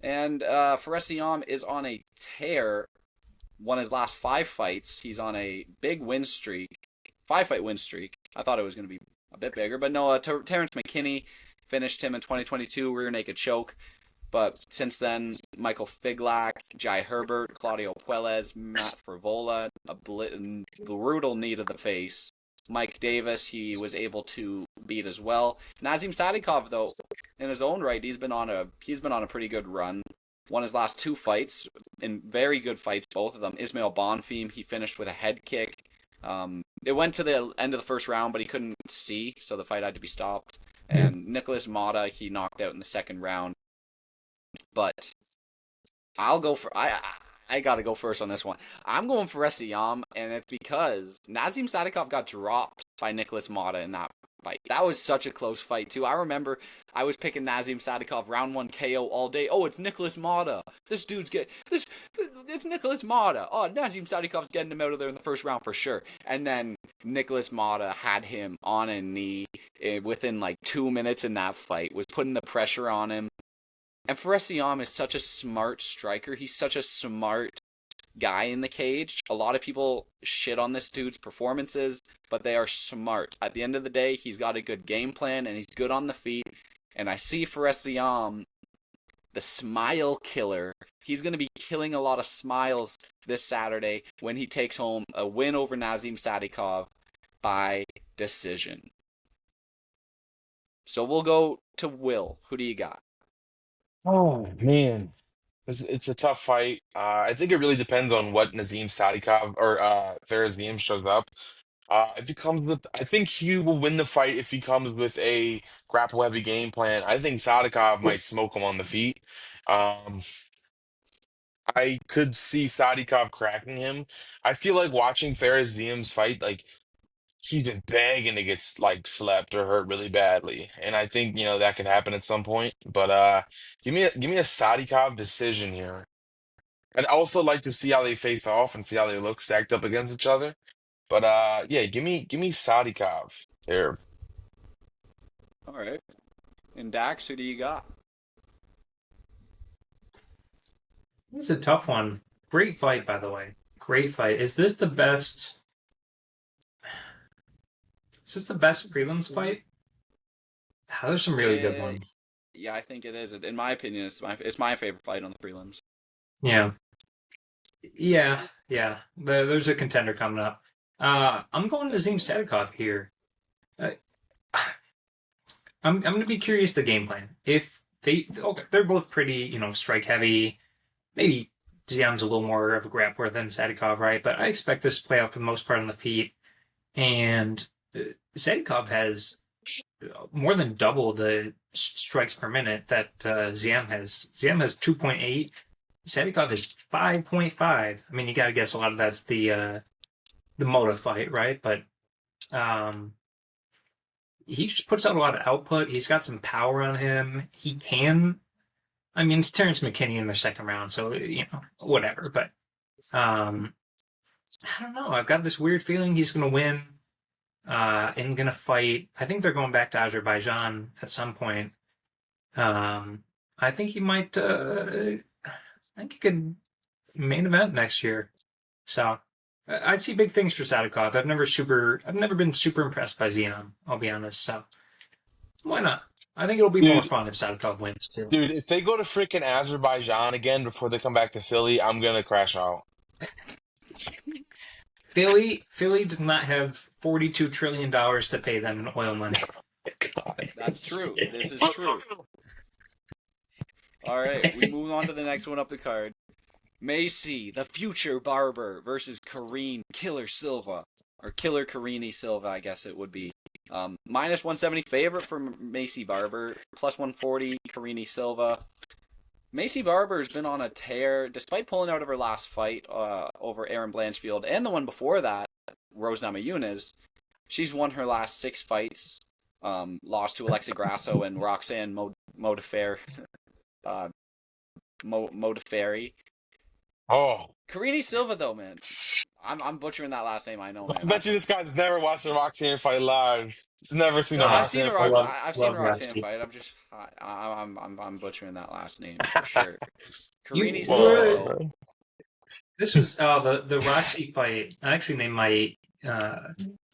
And Fares Ziam is on a tear. Won his last 5 fights. He's on a big win streak. 5-fight win streak. I thought it was going to be a bit bigger. But no, Terrence McKinney finished him in 2022, rear naked choke. But since then, Michael Figlak, Jai Herbert, Claudio Puelles, Matt Frivola, a brutal knee to the face. Mike Davis, he was able to beat as well. Nazim Sadikov, though, in his own right, he's been on a pretty good run. Won his last 2 fights, in very good fights, both of them. Ismail Bonfim, he finished with a head kick. It went to the end of the first round, but he couldn't see, so the fight had to be stopped. And Nicholas Mata, he knocked out in the second round. But I'll go for I gotta go first on this one. I'm going for Resiyam, and it's because Nazim Sadikov got dropped by Nicholas Mata in that fight. That was such a close fight too. I remember I was picking Nazim Sadikov round 1 KO all day. Oh, it's Nicholas Mata. This dude's get this. It's Nicholas Mata. Oh, Nazim Sadikov's getting him out of there in the first round for sure. And then Nicholas Mata had him on a knee within like 2 minutes in that fight. Was putting the pressure on him. And Faresiam is such a smart striker. He's such a smart guy in the cage. A lot of people shit on this dude's performances, but they are smart. At the end of the day, he's got a good game plan and he's good on the feet. And I see Faresiam, the smile killer. He's going to be killing a lot of smiles this Saturday when he takes home a win over Nazim Sadikov by decision. So we'll go to Will. Who do you got? Oh man. It's a tough fight. I think it really depends on what Nazim Sadikov or Farazim shows up. If he comes with, I think he will win the fight if he comes with a grapple heavy game plan. I think Sadikov might smoke him on the feet. Um, I could see Sadikov cracking him. I feel like watching Farazim's fight, like he's been begging to get like slept or hurt really badly, and I think that could happen at some point. But give me a Sadikov decision here. I'd also like to see how they face off and see how they look stacked up against each other. But yeah, give me Sadikov here. All right. And Dax, who do you got? It's a tough one. Great fight, by the way. Great fight. Is this the best? Is this the best prelims fight? There's some really good ones. Yeah, I think it is. In my opinion, it's my favorite fight on the prelims. Yeah. There's a contender coming up. I'm going to Nazim Sadikov here. I'm going to be curious the game plan. If they're both pretty, strike heavy. Maybe Ziam's a little more of a grappler than Sadikov, right? But I expect this to play out for the most part on the feet. And Sadikov has more than double the strikes per minute that Ziam has. Ziam has 2.8. Sadikov is 5.5. I mean, you got to guess a lot of that's the Moda fight, right? But he just puts out a lot of output. He's got some power on him. He can. I mean, it's Terrence McKinney in their second round, so whatever. But I don't know. I've got this weird feeling he's going to win and going to fight. I think they're going back to Azerbaijan at some point. I think he might. I think he could main event next year. So I see big things for Sadikov. I've never been super impressed by Ziam. I'll be honest. So why not? I think it'll be more fun if Sadikov wins too. Dude, if they go to freaking Azerbaijan again before they come back to Philly, I'm gonna crash out. Philly does not have $42 trillion to pay them in oil money. God. That's true. This is true. All right, we move on to the next one up the card. Macy, the future barber, versus Karine Killer Silva, or Killer Karine Silva, I guess it would be. Minus 170 favorite for Macy Barber, plus 140 Karine Silva. Macy Barber's been on a tear, despite pulling out of her last fight over Erin Blanchfield, and the one before that, Rose Namajunas. She's won her last 6 fights, lost to Alexa Grasso and Roxanne Modafferi. Modafferi. Oh, Karine Silva, though, man. I'm butchering that last name, I know, man. I bet you this guy's never watched a Roxanne fight live. He's never seen a I've seen Roxanne a fight. I've seen a Roxanne fight. I'm butchering that last name for sure. Karine Silva. This was the Roxy fight. I actually named my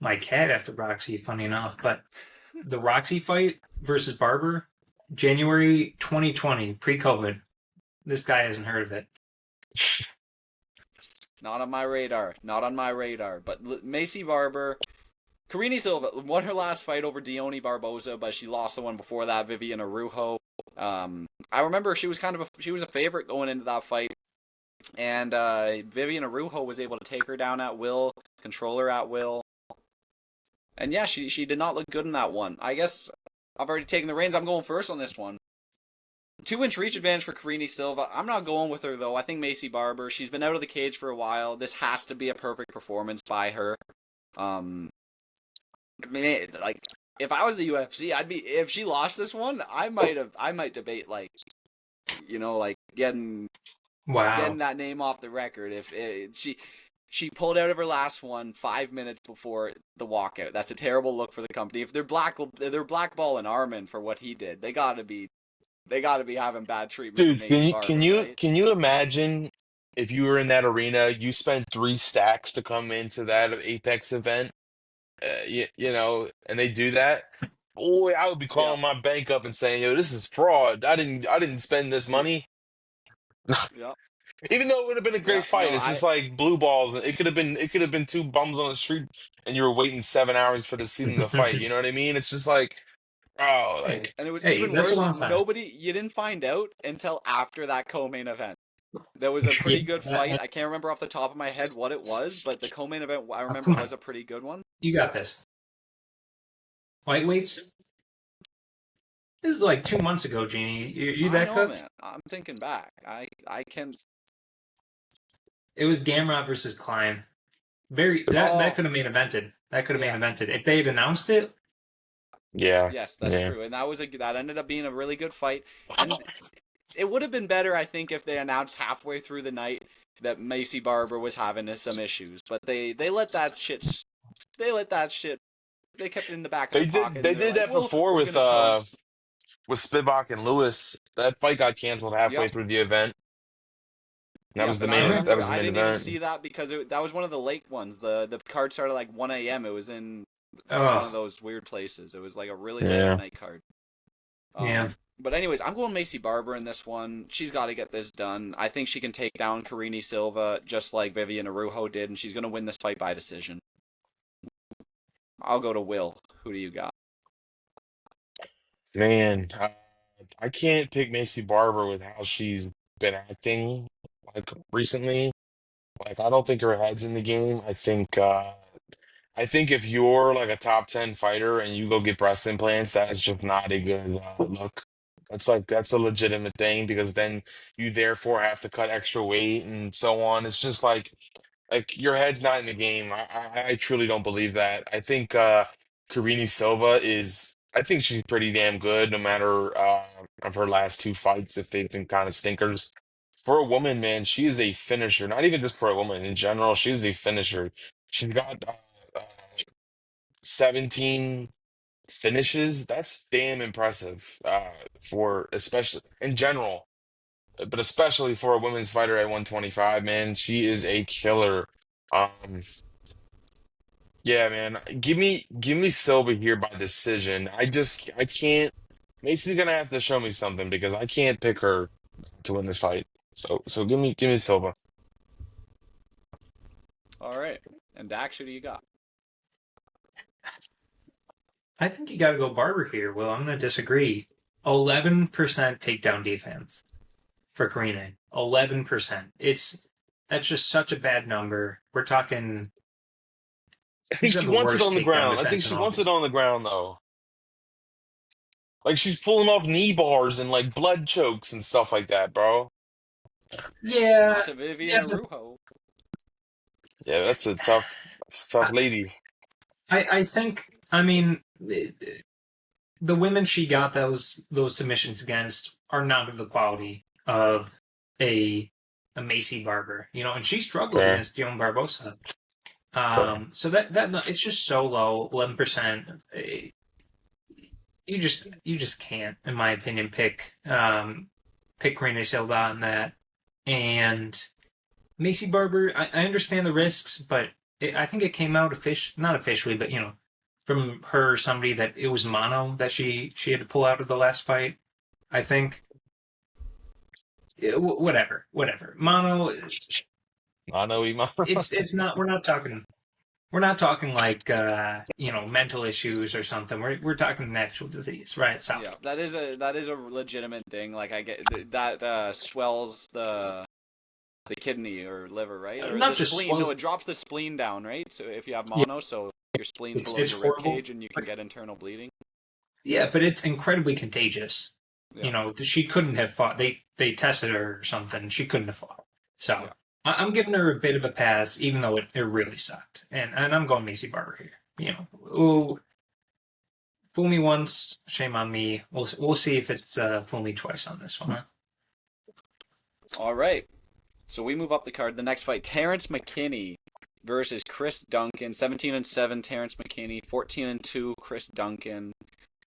my cat after Roxy, funny enough. But the Roxy fight versus Barber, January 2020, pre-COVID. This guy hasn't heard of it. Not on my radar. But Macy Barber, Karine Silva won her last fight over Dione Barboza, but she lost the one before that, Vivian Araujo. I remember she was a favorite going into that fight, and Vivian Araujo was able to take her down at will, control her at will, and yeah, she did not look good in that one. I guess I've already taken the reins. I'm going first on this one. 2-inch reach advantage for Karine Silva. I'm not going with her, though. I think Macy Barber, she's been out of the cage for a while. This has to be a perfect performance by her. I mean, like, if I was the UFC, if she lost this one, I might debate, like, getting that name off the record. If she pulled out of her last one 5 minutes before the walkout. That's a terrible look for the company. If they're blackballing Armin for what he did, they gotta be having bad treatment. Dude, For Macy Barber, can you imagine if you were in that arena, you spent 3 stacks to come into that Apex event, and they do that? Boy, I would be calling my bank up and saying, "Yo, this is fraud. I didn't spend this money." Yeah. Even though it would have been a great fight, no, it's just like blue balls. It could have been 2 bums on the street, and you were waiting 7 hours for the scene of the fight. You know what I mean? It's just like, bro, like, and it was even that's worse. a long time. You didn't find out until after that co-main event. That was a pretty good Yeah, fight. I can't remember off the top of my head what it was, but the co-main event I remember come on. was a pretty good one. You got this. Lightweights? This is like 2 months ago, Jeannie. You I that know, cooked? man. I'm thinking back. I can. It was Gamrot versus Klein. That Oh, could have main evented. That could have main yeah. evented. If they had announced it, Yeah, Yes, that's yeah. true, and that ended up being a really good fight, and it would have been better, I think, if they announced halfway through the night that Macy Barber was having some issues, but they let that shit. They let that shit. They kept it in the back of their pocket, They and they're did like, that "Well, before we're gonna tell you." with Spivak and Lewis. That fight got canceled halfway Yep. through the event. Yeah, but I That remember was the I main didn't even event. see that because that was one of the late ones. The card started like 1 a.m. It was in one of oh those weird places. It was like a really late at Yeah. night card. yeah. But anyways, I'm going Macy Barber in this one. She's got to get this done. I think she can take down Karine Silva just like Vivian Araujo did, and she's going to win this fight by decision. I'll go to Will. Who do you got? Man, I can't pick Macy Barber with how she's been acting like recently. Like I don't think her head's in the game. I think if you're like a top 10 fighter and you go get breast implants, that's just not a good look. That's a legitimate thing because then you therefore have to cut extra weight and so on. It's just like your head's not in the game. I truly don't believe that. I think Karine Silva I think she's pretty damn good no matter of her last two fights if they've been kind of stinkers. For a woman, man, she is a finisher. Not even just for a woman in general, she's a finisher. She's got 17 finishes. That's damn impressive for especially in general, but especially for a women's fighter at 125, man. She is a killer. Um, yeah, man. Give me Silva here by decision. I can't. Macy's gonna have to show me something because I can't pick her to win this fight. So give me Silva. All right. And Dax, who do you got? I think you got to go Barber here. Well, I'm going to disagree. 11% takedown defense for Karine. 11%. That's just such a bad number. We're talking. I think She's got she the wants it worst on the takedown ground. I think defense in she all wants it these. on the ground though. Like she's pulling off knee bars and like blood chokes and stuff like that, bro. Yeah, Not to Vivian yeah, but Araujo. Yeah, that's a tough lady. I think. I mean, the women she got those submissions against are not of the quality of a a Macy Barber, and she struggled Fair, against Dion Barbosa. fair. So that it's just so low, 11%. You just can't, in my opinion, pick Rene Silva on that. And Macy Barber, I understand the risks, but I think it came out not officially, but from her somebody that it was mono that she had to pull out of the last fight. I think. Whatever. Mono. Mano y mano. It's not. We're not talking. We're not talking like mental issues or something. We're talking an actual disease, right? So Yeah, that is a legitimate thing. Like I get that swells the kidney or liver, right? Or the not just spleen. No, slows. it drops the spleen down, right? So if you have Yeah, mono, so your spleen's it's below it's your rib horrible. cage and you can But get internal bleeding. yeah, but it's incredibly contagious. Yeah. She couldn't have fought. They tested her or something. She couldn't have fought. So Yeah. I'm giving her a bit of a pass, even though it really sucked. And I'm going Macy Barber here. Ooh, fool me once, shame on me. We'll see if it's fool me twice on this one. Huh? All right. So we move up the card. The next fight, Terrence McKinney versus Chris Duncan. 17-7, Terrence McKinney. 14-2, Chris Duncan.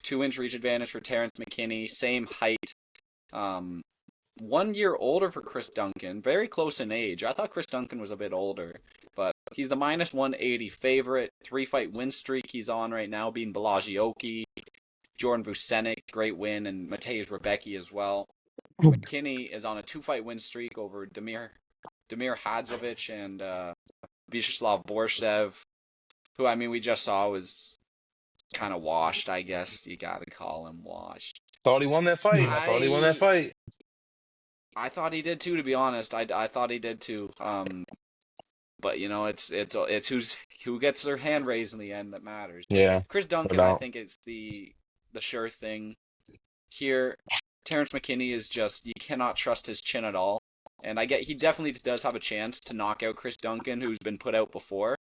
2-inch reach advantage for Terrence McKinney. Same height. 1 year older for Chris Duncan. Very close in age. I thought Chris Duncan was a bit older, but he's the minus 180 favorite. 3-fight win streak he's on right now, beating Belagioki, Jordan Vucenic, great win, and Mateusz Rebecki as well. McKinney is on a 2-fight win streak over Damir Hadzovic and Vyacheslav Borshev, who we just saw was kind of washed. I guess you got to call him washed. Thought he won that fight. Hmm. I thought he won that I fight. I thought he did too, to be honest. I thought he did too. But it's who gets their hand raised in the end that matters. But Yeah, Chris no Duncan, I doubt. think, is the sure thing here. Terrence McKinney is just, you cannot trust his chin at all. And he definitely does have a chance to knock out Chris Duncan, who's been put out before.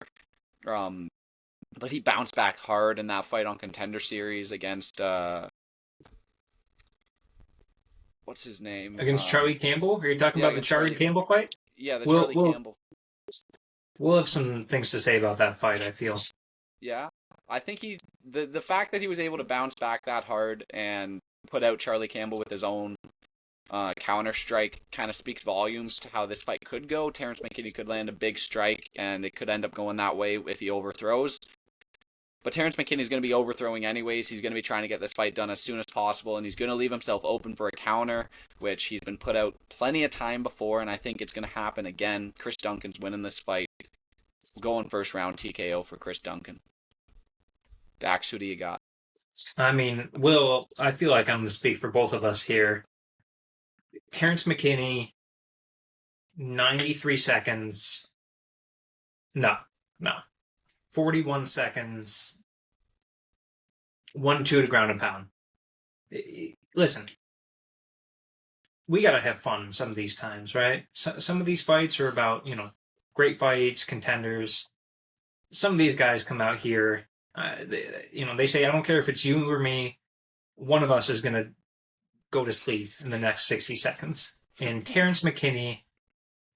But he bounced back hard in that fight on Contender Series against what's his name? Against Charlie Campbell? Are you talking Yeah, about the against Charlie Campbell fight? Yeah, the We'll Charlie we'll Campbell. we'll have some things to say about that fight, I feel. Yeah, I think the fact that he was able to bounce back that hard and put out Charlie Campbell with his own counter strike kind of speaks volumes to how this fight could go. Terrence McKinney could land a big strike, and it could end up going that way if he overthrows. But Terrence McKinney's going to be overthrowing anyways. He's going to be trying to get this fight done as soon as possible, and he's going to leave himself open for a counter, which he's been put out plenty of time before, and I think it's going to happen again. Chris Duncan's winning this fight. Going first round TKO for Chris Duncan. Dax, who do you got? I mean, Will, I feel like I'm going to speak for both of us here. Terrence McKinney, 93 seconds. No. 41 seconds. 1-2 to ground and pound. Listen, we got to have fun some of these times, right? Some of these fights are about, great fights, contenders. Some of these guys come out here, they say, I don't care if it's you or me, one of us is going to go to sleep in the next 60 seconds. And Terrence McKinney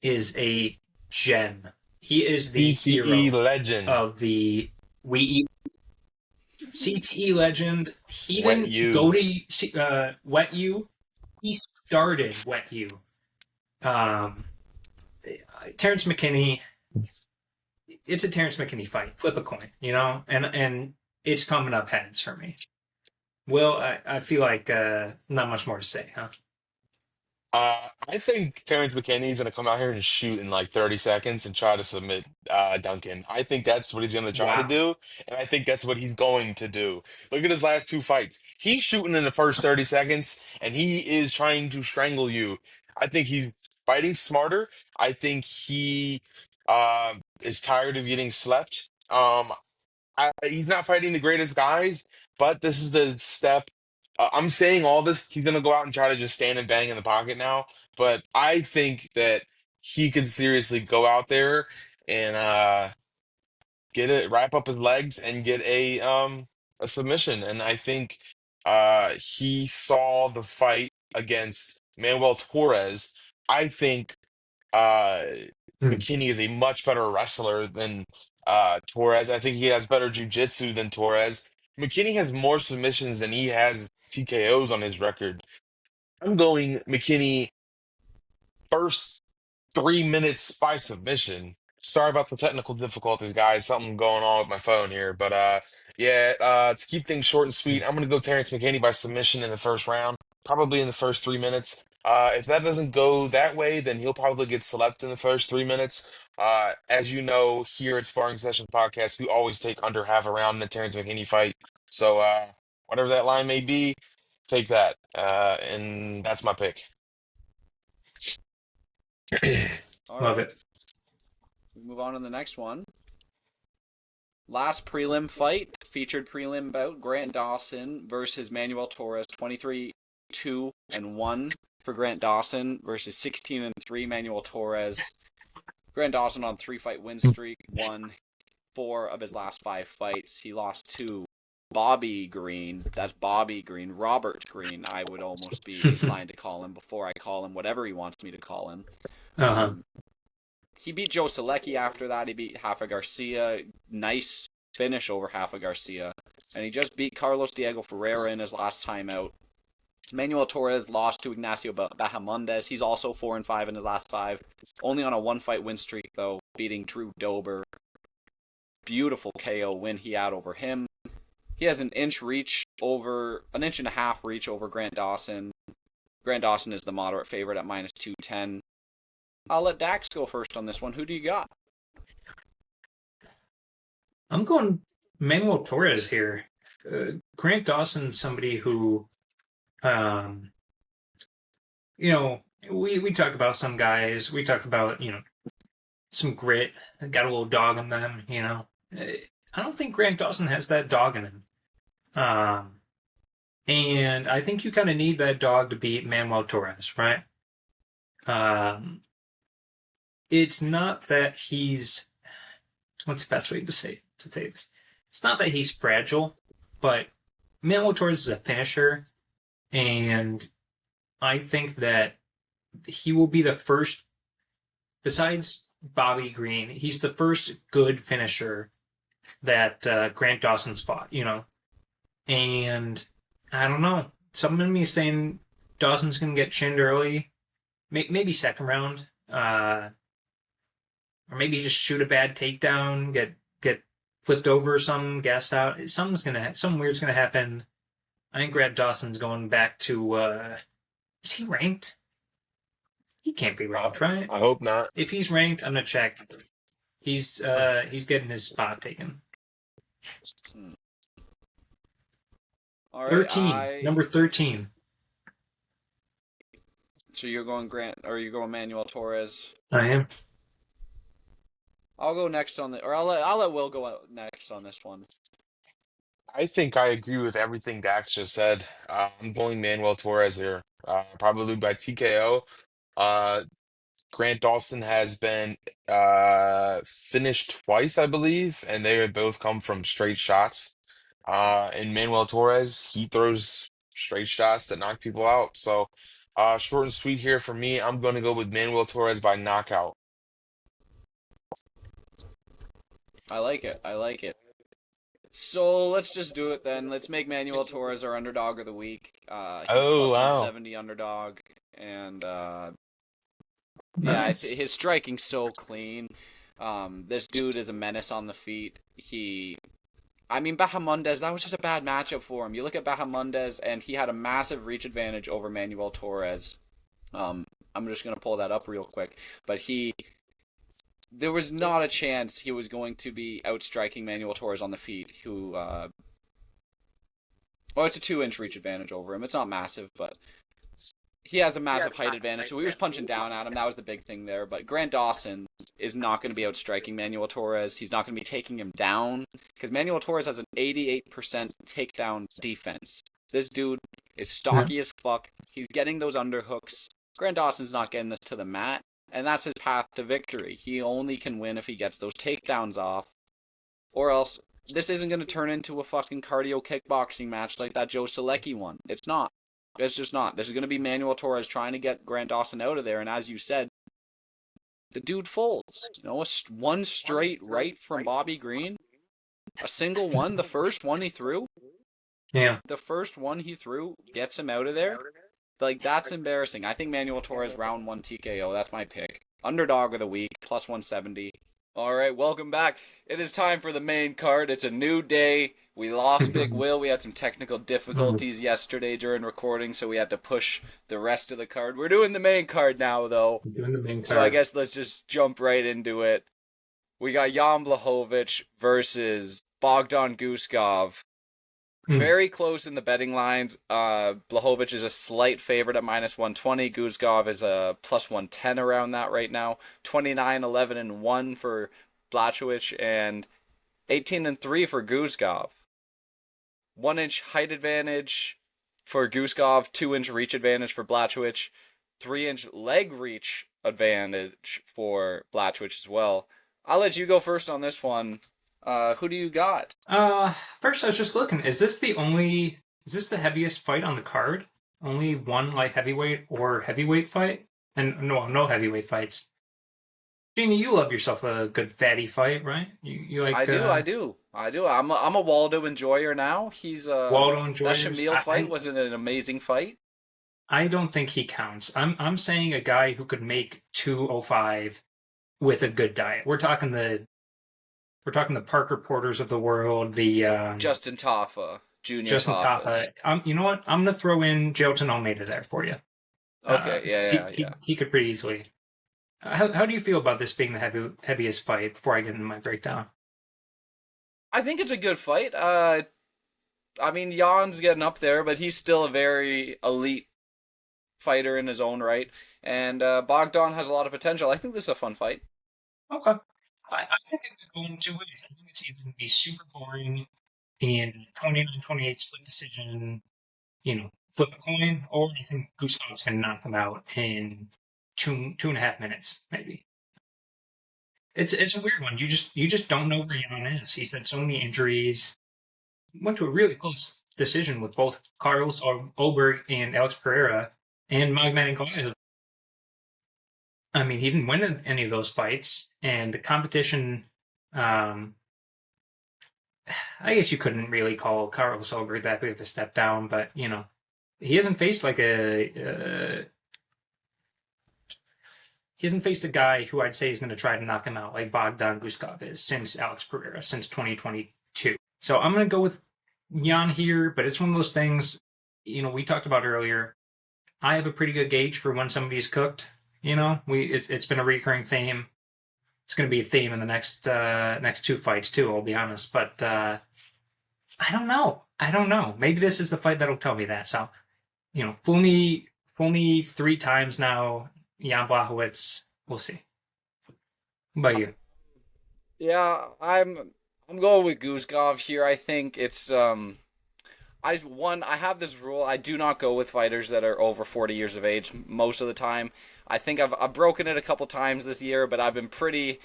is a gem. He is the CTE hero legend of the CTE legend. He Wet didn't U. go to Wet U. He started Wet U. Terrence McKinney. It's a Terrence McKinney fight. Flip a coin, and it's coming up heads for me. Will, I feel like not much more to say, huh? I think Terrence McKinney is going to come out here and shoot in like 30 seconds and try to submit Duncan. I think that's what he's going to try to Wow. do, and I think that's what he's going to do. Look at his last two fights. He's shooting in the first 30 seconds, and he is trying to strangle you. I think he's fighting smarter. I think he is tired of getting slept. He's not fighting the greatest guys, but this is the step. I'm saying all this. He's gonna go out and try to just stand and bang in the pocket now. But I think that he could seriously go out there and get it, wrap up his legs, and get a submission. And I think he saw the fight against Manuel Torres. I think uh, Hmm. McKinney is a much better wrestler than Torres. I think he has better jiu-jitsu than Torres. McKinney has more submissions than he has TKOs on his record. I'm going McKinney first 3 minutes by submission. Sorry about the technical difficulties, guys. Something going on with my phone here. But yeah, to keep things short and sweet, I'm gonna go Terrence McKinney by submission in the first round, probably in the first 3 minutes. If that doesn't go that way, then he'll probably get slept in the first 3 minutes. As you know, here at Sparring Session Podcast, we always take under half a round in the Terrence McKinney fight. So whatever that line may be, take that. And that's my pick. All Love right, it. we move on to the next one. Last prelim fight, featured prelim bout, Grant Dawson versus Manuel Torres, 23-2-1 for Grant Dawson versus 16-3 Manuel Torres. Grant Dawson on 3-fight win streak, won 4 of his last 5 fights. He lost to Bobby Green. That's Bobby Green. Robert Green, I would almost be inclined to call him before I call him whatever he wants me to call him. Uh-huh. He beat Joe Selecki after that. He beat Rafa Garcia. Nice finish over Rafa Garcia. And he just beat Carlos Diego Ferreira in his last time out. Manuel Torres lost to Ignacio Bahamondes. He's also 4-5 in his last 5. Only on a 1-fight win streak, though, beating Drew Dober. Beautiful KO win he had over him. He has an inch and a half reach over Grant Dawson. Grant Dawson is the moderate favorite at minus 210. I'll let Dax go first on this one. Who do you got? I'm going Manuel Torres here. Grant Dawson's somebody who, we talk about some guys. We talk about some grit, got a little dog in them. I don't think Grant Dawson has that dog in him. Um, and I think you kind of need that dog to beat Manuel Torres, right? Um, it's not that he's what's the best way to say this? It's not that he's fragile, but Manuel Torres is a finisher, and I think that he will be the first, besides Bobby Green, he's the first good finisher that Grant Dawson's fought, And I don't know. Some of me is saying Dawson's going to get chinned early, maybe second round, or maybe just shoot a bad takedown, get flipped over or something, gassed out. Something weird's gonna happen. I think Grant Dawson's going back to. Is he ranked? He can't be ranked, right? I hope not. If he's ranked, I'm gonna check. He's getting his spot taken. All right, 13, number 13. So you're going you're going Manuel Torres. I am. I'll go next on I'll let Will go next on this one. I think I agree with everything Dax just said. I'm going Manuel Torres here, probably by TKO. Uh, Grant Dawson has been finished twice, I believe, and they have both come from straight shots. And Manuel Torres, he throws straight shots that knock people out. So, short and sweet here for me. I'm going to go with Manuel Torres by knockout. I like it. I like it. So let's just do it then. Let's make Manuel Torres our underdog of the week. He's Oh, plus wow. 170 underdog, and Nice. his striking's so clean. This dude is a menace on the feet. Bahamondes, that was just a bad matchup for him. You look at Bahamondes, and he had a massive reach advantage over Manuel Torres. I'm just going to pull that up real quick. But there was not a chance he was going to be outstriking Manuel Torres on the feet, who, it's a 2-inch reach advantage over him. It's not massive, but he has a massive height advantage, so he was punching down at him. That was the big thing there. But Grant Dawson is not going to be outstriking Manuel Torres. He's not going to be taking him down, because Manuel Torres has an 88% takedown defense. This dude is stocky as fuck. He's getting those underhooks. Grant Dawson's not getting this to the mat, and that's his path to victory. He only can win if he gets those takedowns off, or else this isn't going to turn into a fucking cardio kickboxing match like that Joe Selecki one. It's not. It's just not. This is going to be Manuel Torres trying to get Grant Dawson out of there, and as you said, the dude folds. One straight right from Bobby Green, a single one, the first one he threw. Yeah. The first one he threw gets him out of there. Like, that's embarrassing. I think Manuel Torres round 1 TKO. That's my pick. Underdog of the week, plus 170. All right, welcome back. It is time for the main card. It's a new day. We lost Big Will. We had some technical difficulties yesterday during recording, so we had to push the rest of the card. We're doing the main card now, though. Doing the main card. So I guess let's just jump right into it. We got Jan Blachowicz versus Bogdan Guskov. Very close in the betting lines. Blachowicz is a slight favorite at minus 120. Guskov is a plus 110 around that right now. 29, 11, and 1 for Blachowicz, and 18 and 3 for Guskov. 1-inch height advantage for Guskov, 2-inch reach advantage for Blachowicz, 3-inch leg reach advantage for Blachowicz as well. I'll let you go first on this one. Who do you got? First I was just looking. Is this the heaviest fight on the card? Only one light heavyweight or heavyweight fight? And no heavyweight fights. Jeannie, you love yourself a good fatty fight, right? You like? I do. I'm a Waldo enjoyer now. He's Waldo enjoyer. That Shamil fight wasn't an amazing fight. I don't think he counts. I'm saying a guy who could make 205 with a good diet. We're talking the Parker Porters of the world, the Justin Taffa, Junior. Justin Taffa. You know what? I'm gonna throw in Jilton Almeida there for you. Okay, He could pretty easily. How do you feel about this being the heaviest fight? Before I get into my breakdown, I think it's a good fight. Jan's getting up there, but he's still a very elite fighter in his own right, and Bogdan has a lot of potential. I think this is a fun fight. Okay. I think it could go in two ways. I think it's either going to be super boring and 29-28 split decision, flip a coin, or I think Gustaf's going to knock him out in 2.5 minutes, maybe. It's a weird one. You just don't know where Jan is. He's had so many injuries. Went to a really close decision with both Carlos Oberg and Alex Pereira and Magomedov. I mean, he didn't win any of those fights, and the competition. I guess you couldn't really call Carlos Oberg that big of a step down, but he hasn't faced like he hasn't faced a guy who I'd say is going to try to knock him out like Bogdan Gustav is since Alex Pereira, since 2022. So I'm going to go with Jan here, but it's one of those things, we talked about earlier. I have a pretty good gauge for when somebody's cooked. It's been a recurring theme. It's going to be a theme in the next two fights too, I'll be honest. But I don't know. Maybe this is the fight that'll tell me that. So, fool me 3 times now. Jan Blachowicz, we'll see. What about you? Yeah, I'm going with Guzgov here. I think it's I have this rule. I do not go with fighters that are over 40 years of age most of the time. I think I've broken it a couple times this year, but I've been pretty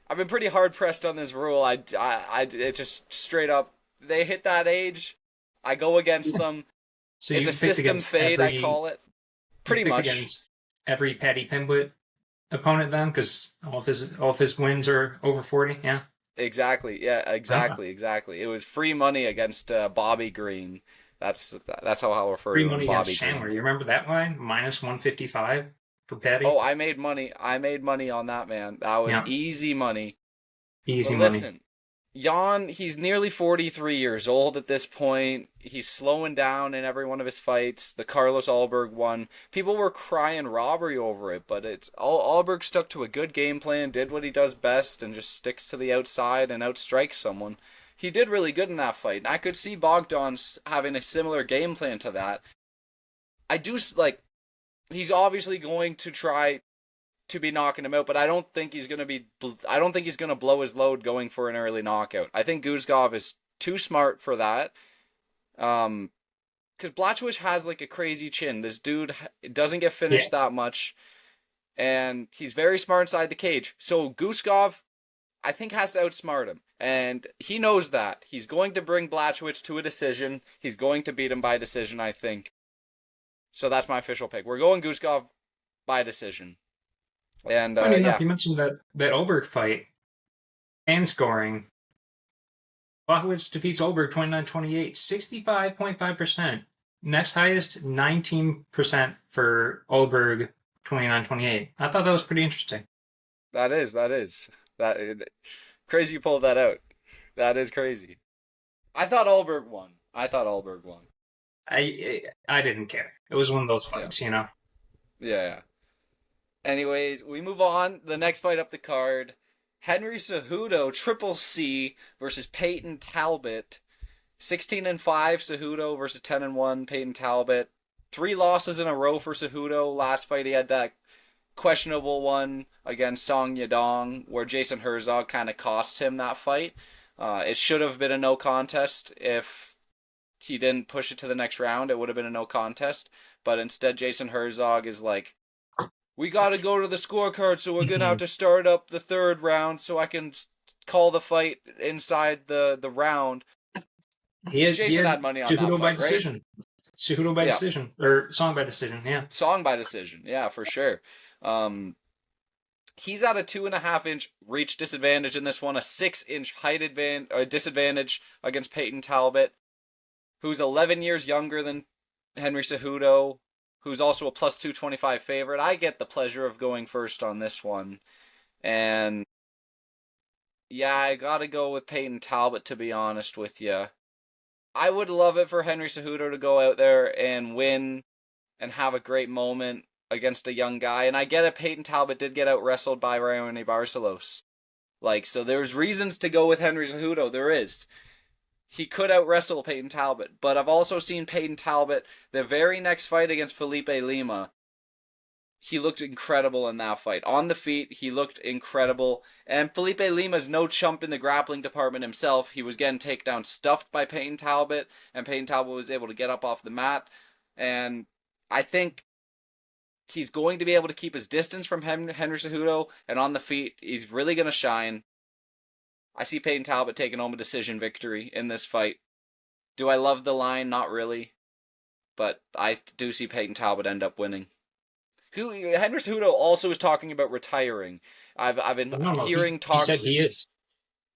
hard pressed on this rule. It just straight up, they hit that age, I go against them. So it's a system fade, I call it. Pretty much against every Paddy Pimblett opponent then, because all of his wins are over 40. Yeah. Exactly. Yeah. Exactly. It was free money against Bobby Green. That's how I'll refer Free to him. money Bobby against Chandler. Green. You remember that line? -155 for Paddy. Oh, I made money on that, man. That was easy money. Easy but money. Listen, Jan, he's nearly 43 years old at this point. He's slowing down in every one of his fights. The Carlos Alberg one, people were crying robbery over it, but Alberg stuck to a good game plan, did what he does best, and just sticks to the outside and outstrikes someone. He did really good in that fight, and I could see Bogdan having a similar game plan to that. He's obviously going to try to be knocking him out, but I don't think he's going to blow his load going for an early knockout. I think Guzgov is too smart for that. Because Blachowicz has like a crazy chin. This dude doesn't get finished that much, and he's very smart inside the cage. So Guzgov, I think, has to outsmart him, and he knows that. He's going to bring Blachowicz to a decision. He's going to beat him by decision, I think. So that's my official pick. We're going Guzgov by decision. And funny enough, you mentioned that Oberg fight and scoring. Blachowicz defeats Oberg 29-28, 65.5%. Next highest, 19% for Oberg 29-28. I thought that was pretty interesting. That is crazy. You pulled that out. That is crazy. I thought Oberg won. I didn't care. It was one of those fights, Yeah. Anyways, we move on. The next fight up the card, Henry Cejudo, Triple C versus Peyton Talbot. 16-5 Cejudo versus 10-1 Peyton Talbot. 3 losses in a row for Cejudo. Last fight he had that questionable one against Song Yadong where Jason Herzog kind of cost him that fight. It should have been a no contest. If he didn't push it to the next round, it would have been a no contest. But instead, Jason Herzog is like, we got to go to the scorecard, so we're going to have to start up the 3rd round so I can call the fight inside the round. Jason had money on that fight, by decision. Right? Cejudo by decision. Or Song by decision, yeah. Song by decision, yeah, for sure. He's at a 2.5-inch reach disadvantage in this one, a 6-inch height disadvantage against Peyton Talbot, who's 11 years younger than Henry Cejudo, who's also a plus 225 favorite. I get the pleasure of going first on this one. And yeah, I gotta go with Peyton Talbot, to be honest with you. I would love it for Henry Cejudo to go out there and win and have a great moment against a young guy. And I get it, Peyton Talbot did get out wrestled by Raoni Barcelos. So there's reasons to go with Henry Cejudo. There is. He could out-wrestle Peyton Talbot, but I've also seen Peyton Talbot, the very next fight against Felipe Lima, he looked incredible in that fight. On the feet, he looked incredible. And Felipe Lima's no chump in the grappling department himself. He was getting takedown stuffed by Peyton Talbot, and Peyton Talbot was able to get up off the mat. And I think he's going to be able to keep his distance from Henry Cejudo, and on the feet, he's really going to shine. I see Peyton Talbot taking home a decision victory in this fight. Do I love the line? Not really. But I do see Peyton Talbot end up winning. Henry Cejudo also is talking about retiring. I've been hearing talks. He said he is.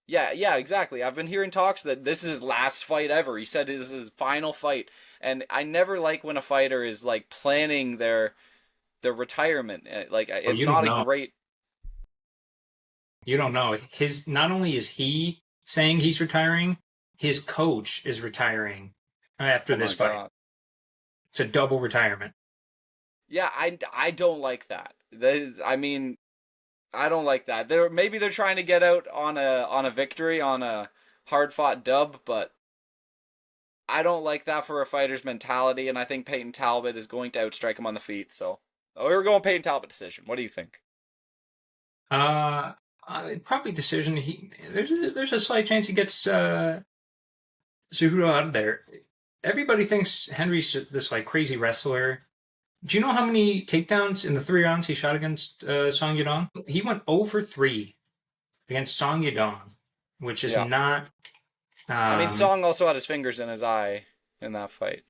Yeah, exactly. I've been hearing talks that this is his last fight ever. He said this is his final fight, and I never like when a fighter is like planning their retirement. Like it's not a great. You don't know. Not only is he saying he's retiring, his coach is retiring after this fight. God. It's a double retirement. Yeah, I don't like that. I don't like that. Maybe they're trying to get out on a victory, on a hard-fought dub, but I don't like that for a fighter's mentality, and I think Peyton Talbot is going to outstrike him on the feet, so we're going Peyton Talbot decision. What do you think? Probably decision. There's a slight chance he gets Cejudo out of there. Everybody thinks Henry's this like crazy wrestler. Do you know how many takedowns in the 3 rounds he shot against Song Yadong? He went 0 for 3 against Song Yadong, which is not. Song also had his fingers in his eye in that fight.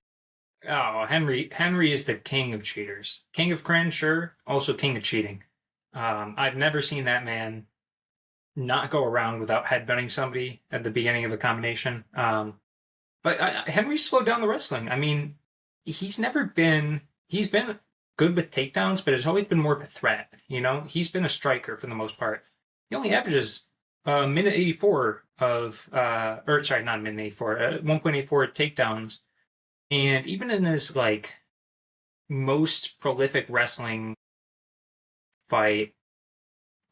Oh, Henry is the king of cheaters. King of cringe, sure. Also king of cheating. I've never seen that man not go around without headbutting somebody at the beginning of a combination. But Henry slowed down the wrestling. I mean, he's been good with takedowns, but it's always been more of a threat. You know, he's been a striker for the most part. He only averages minute 84 of, not minute 84, 1.84 takedowns. And even in his like most prolific wrestling fight,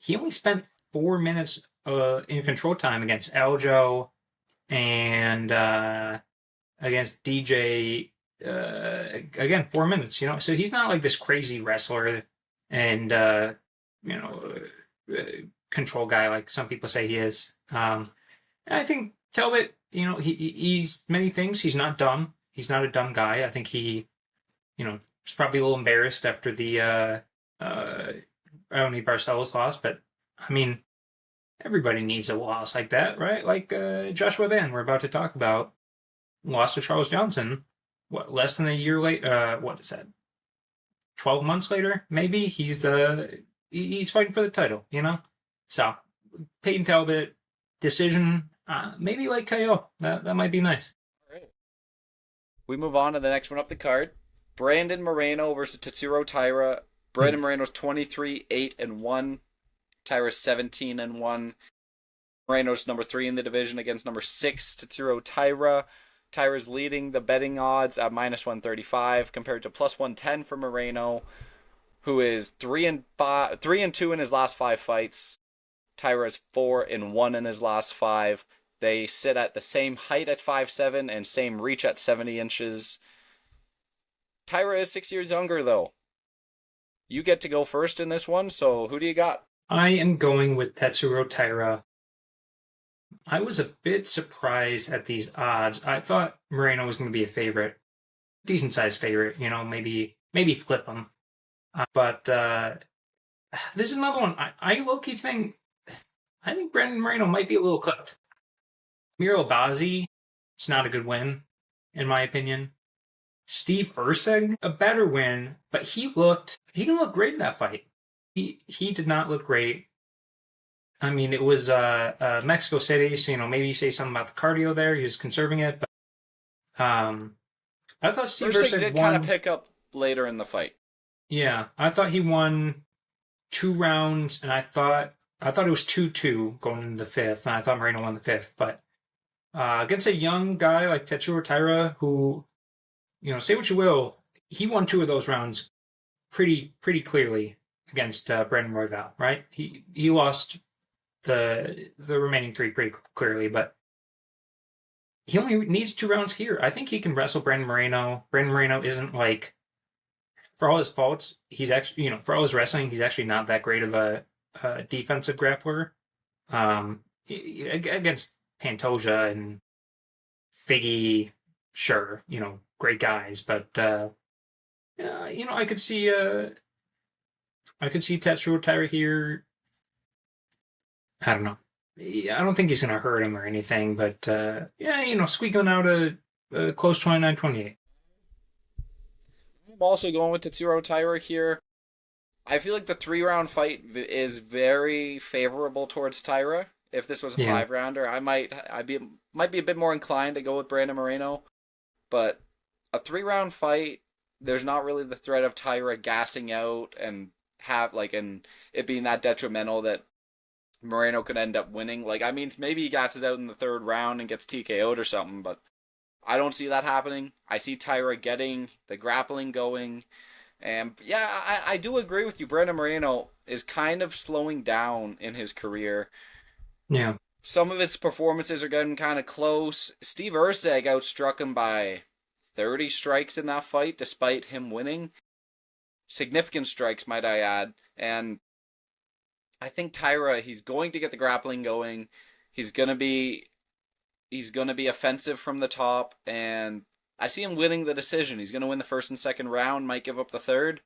he only spent 4 minutes in control time against Aljo and against DJ. Again, 4 minutes, you know, so he's not like this crazy wrestler and control guy like some people say he is. And I think Talbot, you know, he's many things. He's not dumb. He's not a dumb guy. I think he, you know, is probably a little embarrassed after the Ernie Barcelos loss, but I mean, everybody needs a loss like that, right? Like Joshua Van, we're about to talk about, lost to Charles Johnson. What, less than a year later? What is that? 12 months later, maybe he's fighting for the title, you know. So Peyton Talbot decision, maybe like KO. That might be nice. All right. We move on to the next one up the card. Brandon Moreno versus Tatsuro Taira. Brandon Moreno's 23-8-1. Taira's 17-1. Moreno's number 3 in the division against number 6 Tatsuro Taira. Taira's leading the betting odds at minus 135 compared to plus 110 for Moreno, who is 3-2 in his last 5 fights. Taira's 4-1 in his last 5. They sit at the same height at 5'7" and same reach at 70 inches. Taira is 6 years younger, though. You get to go first in this one, so who do you got? I am going with Tatsuro Taira. I was a bit surprised at these odds. I thought Moreno was going to be a favorite. Decent sized favorite, you know, maybe flip him. But this is another one. I low-key think Brandon Moreno might be a little cooked. Miro Bazzi, it's not a good win, in my opinion. Steve Erceg, a better win, but he didn't look great in that fight. He did not look great. I mean, it was Mexico City, so, you know, maybe you say something about the cardio there. He was conserving it, but I thought Steve Erceg did kind of pick up later in the fight. Yeah, I thought he won 2 rounds, and I thought it was 2-2 going into the 5th, and I thought Moreno won the 5th. But against a young guy like Tatsuro Taira, who, you know, say what you will, he won 2 of those rounds pretty clearly against Brandon Royval, right? He lost the remaining 3 pretty clearly, but he only needs 2 rounds here. I think he can wrestle Brandon Moreno. Brandon Moreno isn't like for all his faults, he's actually, for all his wrestling, he's actually not that great of a defensive grappler. Against Pantoja and Figgy, sure, great guys, but I could see Tetsuo Taira here. I don't know. I don't think he's going to hurt him or anything, but squeaking out a close 29-28. I'm also going with Tetsuro Taira here. I feel like the 3-round fight is very favorable towards Taira. If this was a 5-rounder, might be a bit more inclined to go with Brandon Moreno. But a 3-round fight, there's not really the threat of Taira gassing out and it being that detrimental that Moreno could end up winning. Maybe he gasses out in the 3rd round and gets TKO'd or something, but I don't see that happening. I see Taira getting the grappling going. And yeah, I do agree with you. Brandon Moreno is kind of slowing down in his career. Yeah. Some of his performances are getting kind of close. Steve Erceg outstruck him by 30 strikes in that fight, despite him winning. Significant strikes, might I add. And I think Taira, he's going to get the grappling going. He's gonna be offensive from the top, and I see him winning the decision. He's gonna win the 1st and 2nd round, might give up the 3rd.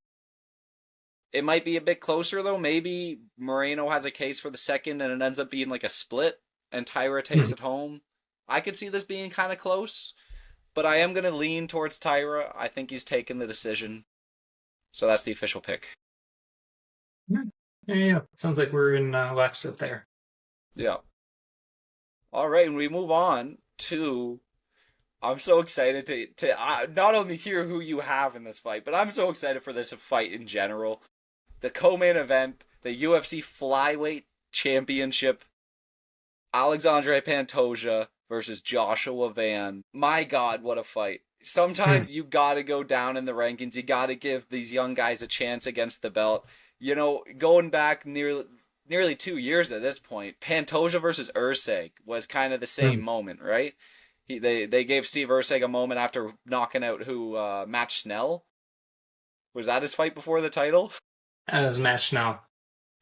It might be a bit closer though. Maybe Moreno has a case for the 2nd, and it ends up being like a split, and Taira takes it home. I could see this being kind of close, but I am gonna lean towards Taira. I think he's taken the decision, so that's the official pick. Yeah. Sounds like we're in lockstep there. Yeah. All right, and we move on to. I'm so excited to not only hear who you have in this fight, but I'm so excited for this fight in general. The co-main event, the UFC Flyweight Championship, Alexandre Pantoja versus Joshua Van. My God, what a fight. Sometimes you gotta go down in the rankings. You gotta give these young guys a chance against the belt. Going back nearly 2 years at this point, Pantoja versus Erceg was kind of the same moment, right? They gave Steve Erceg a moment after knocking out Matt Schnell. Was that his fight before the title? That was Matt Schnell.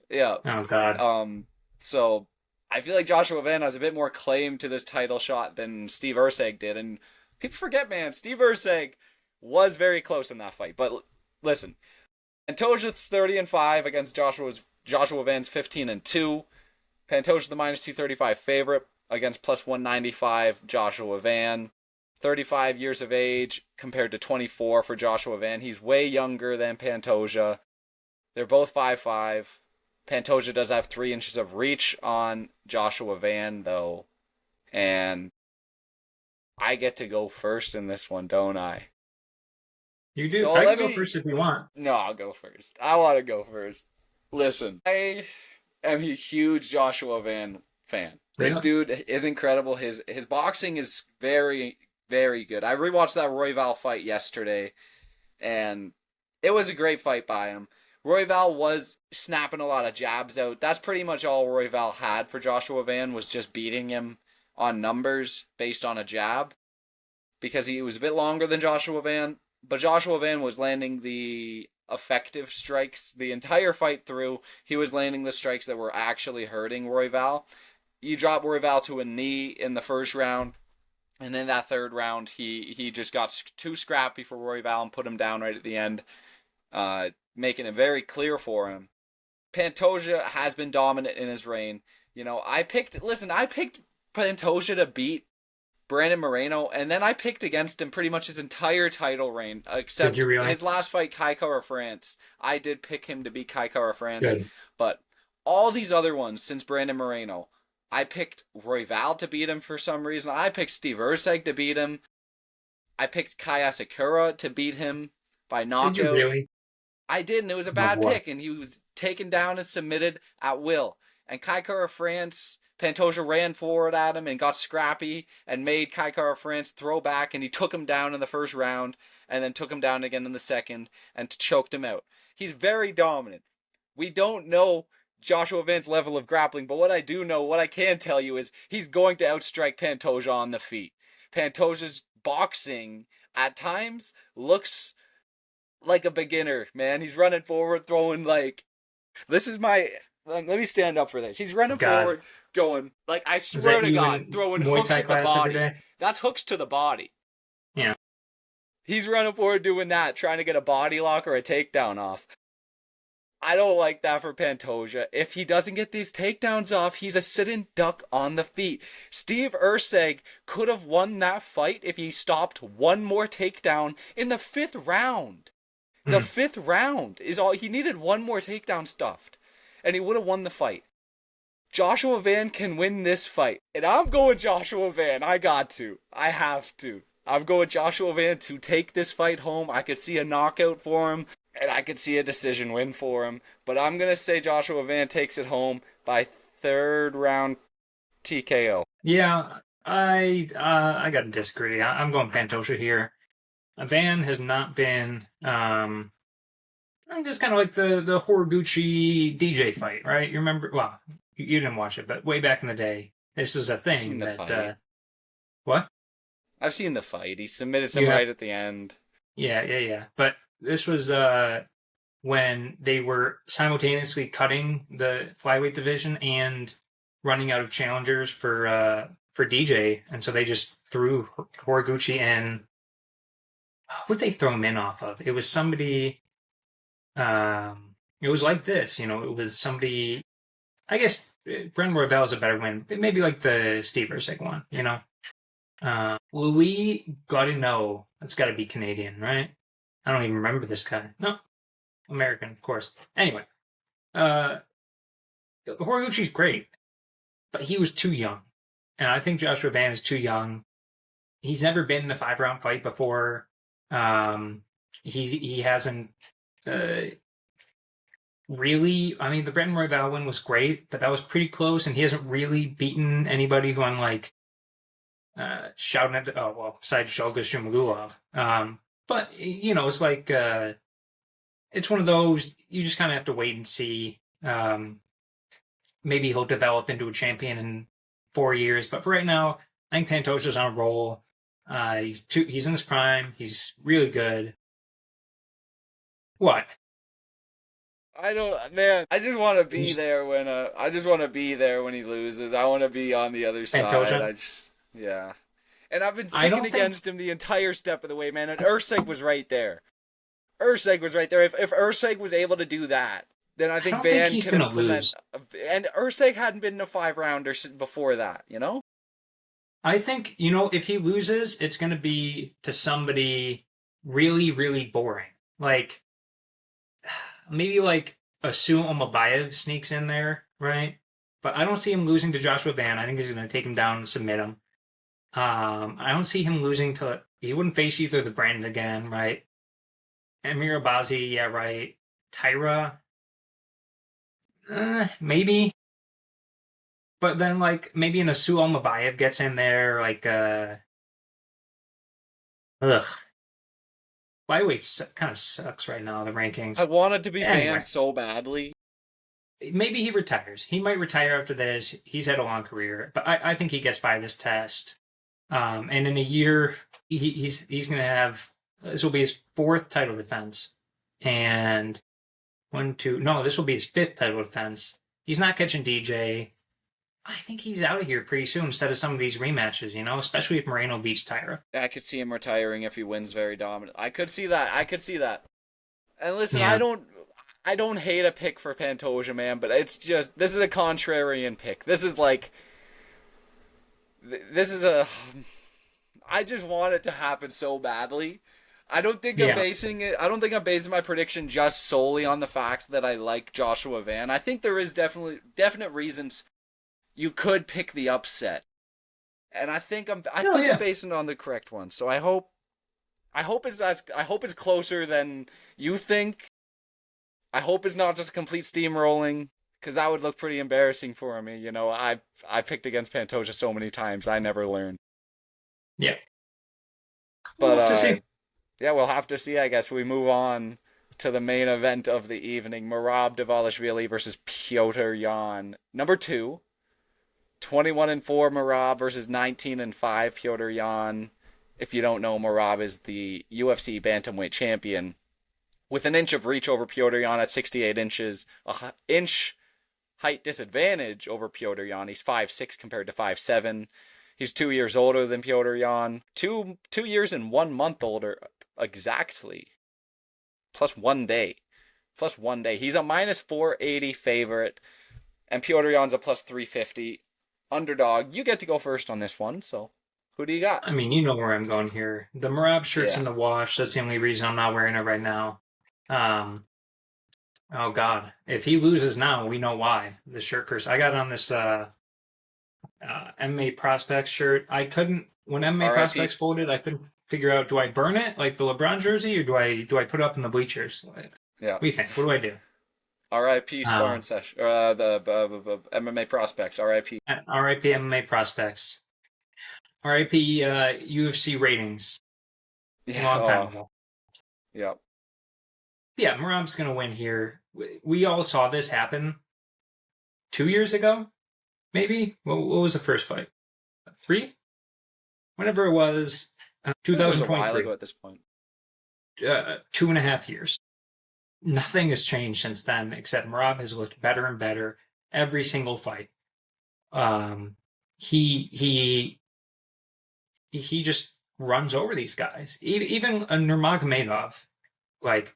Yeah. Oh God. So I feel like Joshua Van has a bit more claim to this title shot than Steve Erceg did, and people forget, man, Steve Erceg was very close in that fight. But listen, Pantoja's 30-5 against Joshua Van's 15-2. Pantoja the -235 favorite against +195 Joshua Van. 35 years of age compared to 24 for Joshua Van. He's way younger than Pantoja. They're both 5'5". Pantoja does have 3 inches of reach on Joshua Van, though. And I get to go first in this one, don't I? You do. So I can go first if you want. No, I'll go first. I want to go first. Listen, I am a huge Joshua Van fan. This dude is incredible. His boxing is very, very good. I rewatched that Royval fight yesterday, and it was a great fight by him. Royval was snapping a lot of jabs out. That's pretty much all Royval had for Joshua Van, was just beating him on numbers based on a jab, because he was a bit longer than Joshua Van, but Joshua Van was landing the effective strikes the entire fight through. He was landing the strikes that were actually hurting Royval. You drop Royval to a knee in the 1st round, and in that 3rd round, he just got too scrappy for Royval and put him down right at the end, making it very clear for him. Pantoja has been dominant in his reign. I picked Pantoja to beat Brandon Moreno, and then I picked against him pretty much his entire title reign, except his last fight, Kai Kara France. I did pick him to beat Kai Kara France. Good. But all these other ones since Brandon Moreno, I picked Royval to beat him for some reason. I picked Steve Erceg to beat him. I picked Kai Asakura to beat him by knockout. Did you really? I did, and it was a bad pick, and he was taken down and submitted at will. And Kai Kara France, Pantoja ran forward at him and got scrappy and made Kai Kara France throw back, and he took him down in the 1st round and then took him down again in the 2nd and choked him out. He's very dominant. We don't know Joshua Van's level of grappling, but what I can tell you is he's going to outstrike Pantoja on the feet. Pantoja's boxing at times looks like a beginner, man. He's running forward, throwing like this is my. Let me stand up for this. He's running God, forward, going like I is swear that to you God, in throwing Muay hooks Thai at the class every body. day? That's hooks to the body. Yeah. He's running forward doing that, trying to get a body lock or a takedown off. I don't like that for Pantoja. If he doesn't get these takedowns off, he's a sitting duck on the feet. Steve Erceg could have won that fight if he stopped one more takedown in the 5th round. The 5th round is all he needed. One more takedown stuffed, and he would have won the fight. Joshua Van can win this fight, and I'm going Joshua Van. I got to. I have to. I'm going Joshua Van to take this fight home. I could see a knockout for him, and I could see a decision win for him. But I'm going to say Joshua Van takes it home by 3rd round TKO. Yeah, I got to disagree. I'm going Pantoja here. Van has not been. I think it's kind of like the Horiguchi DJ fight, right? You remember? Well, you didn't watch it, but way back in the day, this is a I've thing seen the that. fight. What? I've seen the fight. He submitted him Yeah. right at the end. Yeah. But this was when they were simultaneously cutting the flyweight division and running out of challengers for DJ, and so they just threw Horiguchi in. Who'd they throw him in off of? It was somebody. It was like this, it was somebody. I guess Brendan Royval is a better win. Maybe like the Steve Erceg one, Louis Gaudineau, that's got to be Canadian, right? I don't even remember this guy. No, American, of course. Anyway, Horiguchi's great, but he was too young. And I think Joshua Van is too young. He's never been in a 5-round fight before. He hasn't really. I mean, the Brendan Royval win was great, but that was pretty close, and he hasn't really beaten anybody who I'm like shouting at. Besides Shulga Shumagulov. But it's like it's one of those you just kind of have to wait and see. Maybe he'll develop into a champion in 4 years, but for right now, I think Pantoja's on a roll. He's in his prime. He's really good. What? I don't, man. I just want to be there when I just want to be there when he loses. I want to be on the other side. Pantoja? Yeah. And I've been thinking against him the entire step of the way, man. And Erceg was right there. Erceg was right there. If Erceg was able to do that, then I think Van he's can gonna lose. And Erceg hadn't been in a 5-rounder before that, I think, if he loses, it's going to be to somebody really, really boring. Like, maybe like a Sue Omabayev sneaks in there, right? But I don't see him losing to Joshua Van. I think he's going to take him down and submit him. I don't see him losing to. He wouldn't face either of the Brandons again, right? Amir Abazi, yeah, right. Tyra, maybe. But then, like, maybe an Asu Almabayev gets in there, like, Flyweight kind of sucks right now, the rankings. I wanted to be Anyway. Van so badly. Maybe he retires. He might retire after this. He's had a long career, but I think he gets by this test. And in a year, he's going to have, this will be his 4th title defense. And this will be his 5th title defense. He's not catching DJ. I think he's out of here pretty soon instead of some of these rematches, especially if Moreno beats Tyra. I could see him retiring if he wins very dominant. I could see that. And listen, Yeah. I don't hate a pick for Pantoja, man, but it's just, this is a contrarian pick. This is I just want it to happen so badly. I don't think I'm basing my prediction just solely on the fact that I like Joshua Van. I think there is definite reasons you could pick the upset. And I think I'm basing it on the correct one. So I hope it's closer than you think. I hope it's not just complete steamrolling, because that would look pretty embarrassing for me. I picked against Pantoja so many times, I never learned. Yeah. But we'll have to see. Yeah, we'll have to see, I guess. We move on to the main event of the evening. Merab Dvalishvili versus Piotr Yan. Number 2. 21-4 Merab versus 19-5 Piotr Yan. If you don't know, Merab is the UFC bantamweight champion. with an inch of reach over Petr Yan at 68 inches, inch height disadvantage over Petr Yan. He's 5'6" compared to 5'7". He's 2 years older than Petr Yan. Two years and 1 month older, exactly. Plus 1 day. Plus 1 day. He's a minus 480 favorite, and Petr Yan's a plus 350 underdog. You get to go first on this one, so who do you got? I mean, you know where I'm going here. The Marab shirt's Yeah. in the wash. That's the only reason I'm not wearing it right now. Oh God, if he loses now, we know why. The shirt curse. I got on this MMA Prospects shirt. I couldn't when MMA RIP. Prospects folded. I couldn't figure out, do I burn it like the LeBron jersey, or do I put it up in the bleachers? Yeah. What do you think? What do I do? R.I.P. sparring session. The MMA Prospects. R.I.P. R.I.P. MMA Prospects. R.I.P. UFC ratings. Yeah. Long time ago. Yeah. Yeah, Merab's going to win here. We all saw this happen 2 years ago, maybe? What was the first fight? 3? Whenever it was, It was a while 2023. ago at this point. 2.5 years. Nothing has changed since then, except Merab has looked better and better every single fight. He just runs over these guys. Even a Nurmagomedov, like,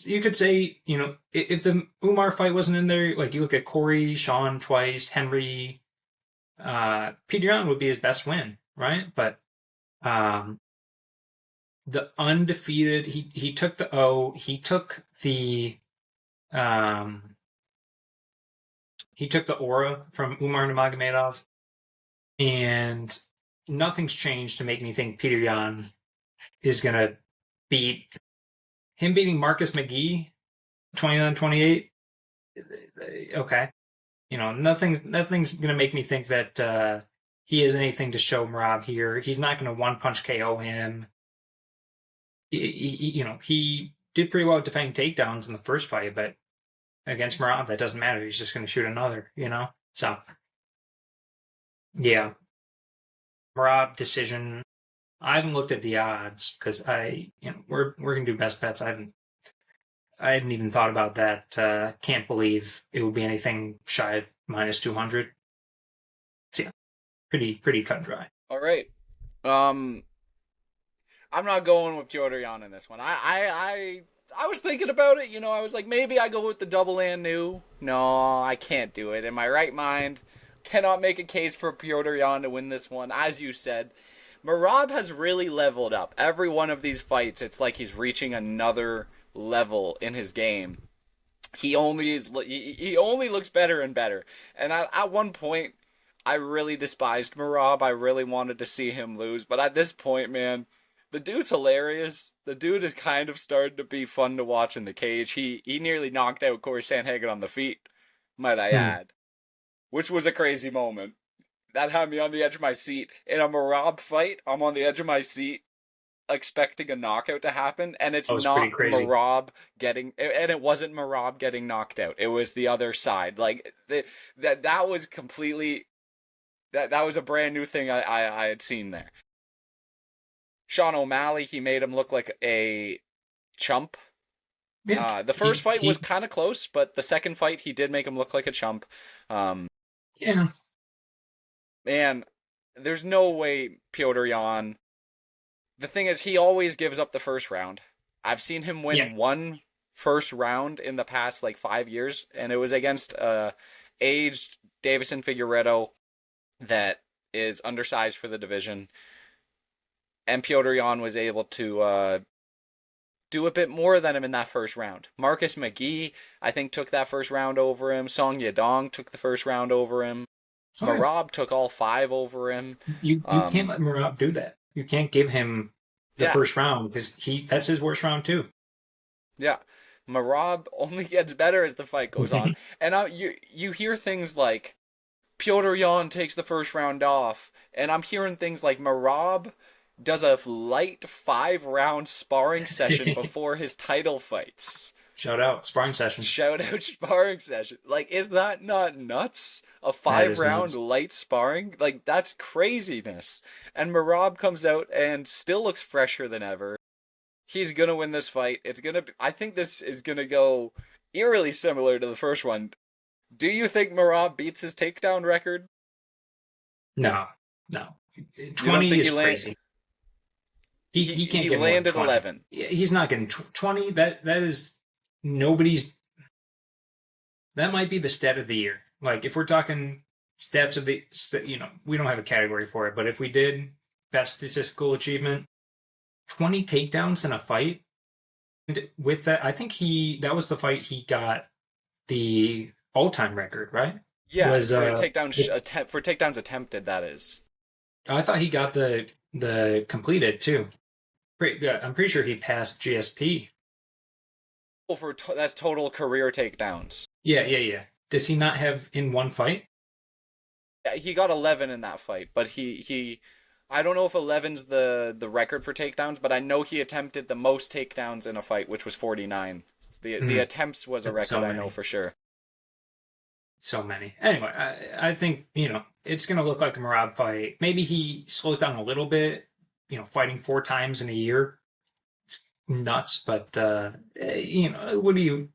you could say, if the Umar fight wasn't in there, like, you look at Corey, Sean twice, Henry, Petr Yan would be his best win, right? But the undefeated, he took the O, he took the aura from Umar Nurmagomedov, and nothing's changed to make me think Petr Yan is gonna beat him. Beating Marcus McGee 29-28. Okay, nothing's gonna make me think that he has anything to show Merab here. He's not gonna one punch KO him. He did pretty well defending takedowns in the first fight, but against Merab, that doesn't matter. He's just going to shoot another, So, yeah. Merab decision. I haven't looked at the odds because we're going to do best bets. I hadn't even thought about that. Can't believe it would be anything shy of minus 200. So, yeah, pretty cut and dry. All right. I'm not going with Petr Yan in this one. I was thinking about it. I was like, maybe I go with the double and new. No, I can't do it. In my right mind, cannot make a case for Petr Yan to win this one. As you said, Merab has really leveled up. Every one of these fights, it's like he's reaching another level in his game. He only looks better and better. And at one point, I really despised Merab. I really wanted to see him lose. But at this point, man, the dude's hilarious. The dude is kind of starting to be fun to watch in the cage. He nearly knocked out Corey Sandhagen on the feet, might I add, which was a crazy moment. That had me on the edge of my seat. In a Merab fight, I'm on the edge of my seat expecting a knockout to happen, and it's not Merab getting, and it wasn't Merab getting knocked out. It was the other side. Like, that was completely, that was a brand new thing I had seen there. Sean O'Malley, he made him look like a chump. Yeah, the first fight was kind of close, but the second fight, he did make him look like a chump. Yeah. And there's no way Petr Yan... The thing is, he always gives up the first round. I've seen him win one first round in the past, 5 years, and it was against aged Davison Figueiredo that is undersized for the division. And Petr Yan was able to do a bit more than him in that first round. Marcus McGee, I think, took that first round over him. Song Yadong took the first round over him. Merab took all 5 over him. You can't let Merab do that. You can't give him the first round because that's his worst round too. Yeah. Merab only gets better as the fight goes on. And you hear things like, Petr Yan takes the first round off. And I'm hearing things like Merab does a light 5-round sparring session before his title fights. Shout out, sparring session. Shout out, sparring session. Is that not nuts? A 5-round light sparring? That's craziness. And Merab comes out and still looks fresher than ever. He's gonna win this fight. I think this is gonna go eerily similar to the first one. Do you think Merab beats his takedown record? No, no. You don't 20 think is crazy. He can't get more than landed 20. 11. He's not getting 20. That is nobody's. That might be the stat of the year. Like if we're talking stats of the, we don't have a category for it, but if we did best statistical achievement, 20 takedowns in a fight. And with that, I think that was the fight he got the all-time record, right? Yeah, Was for takedowns attempted, that is. I thought he got the completed too. I'm pretty sure he passed GSP. Oh, that's total career takedowns. Yeah. Does he not have in one fight? Yeah, he got 11 in that fight, but he I don't know if 11's the record for takedowns, but I know he attempted the most takedowns in a fight, which was 49. The attempts was a That's record, so I know many. for sure. So many. Anyway, I think, it's going to look like a Merab fight. Maybe he slows down a little bit, fighting 4 times in a year. It's nuts, but, what do you,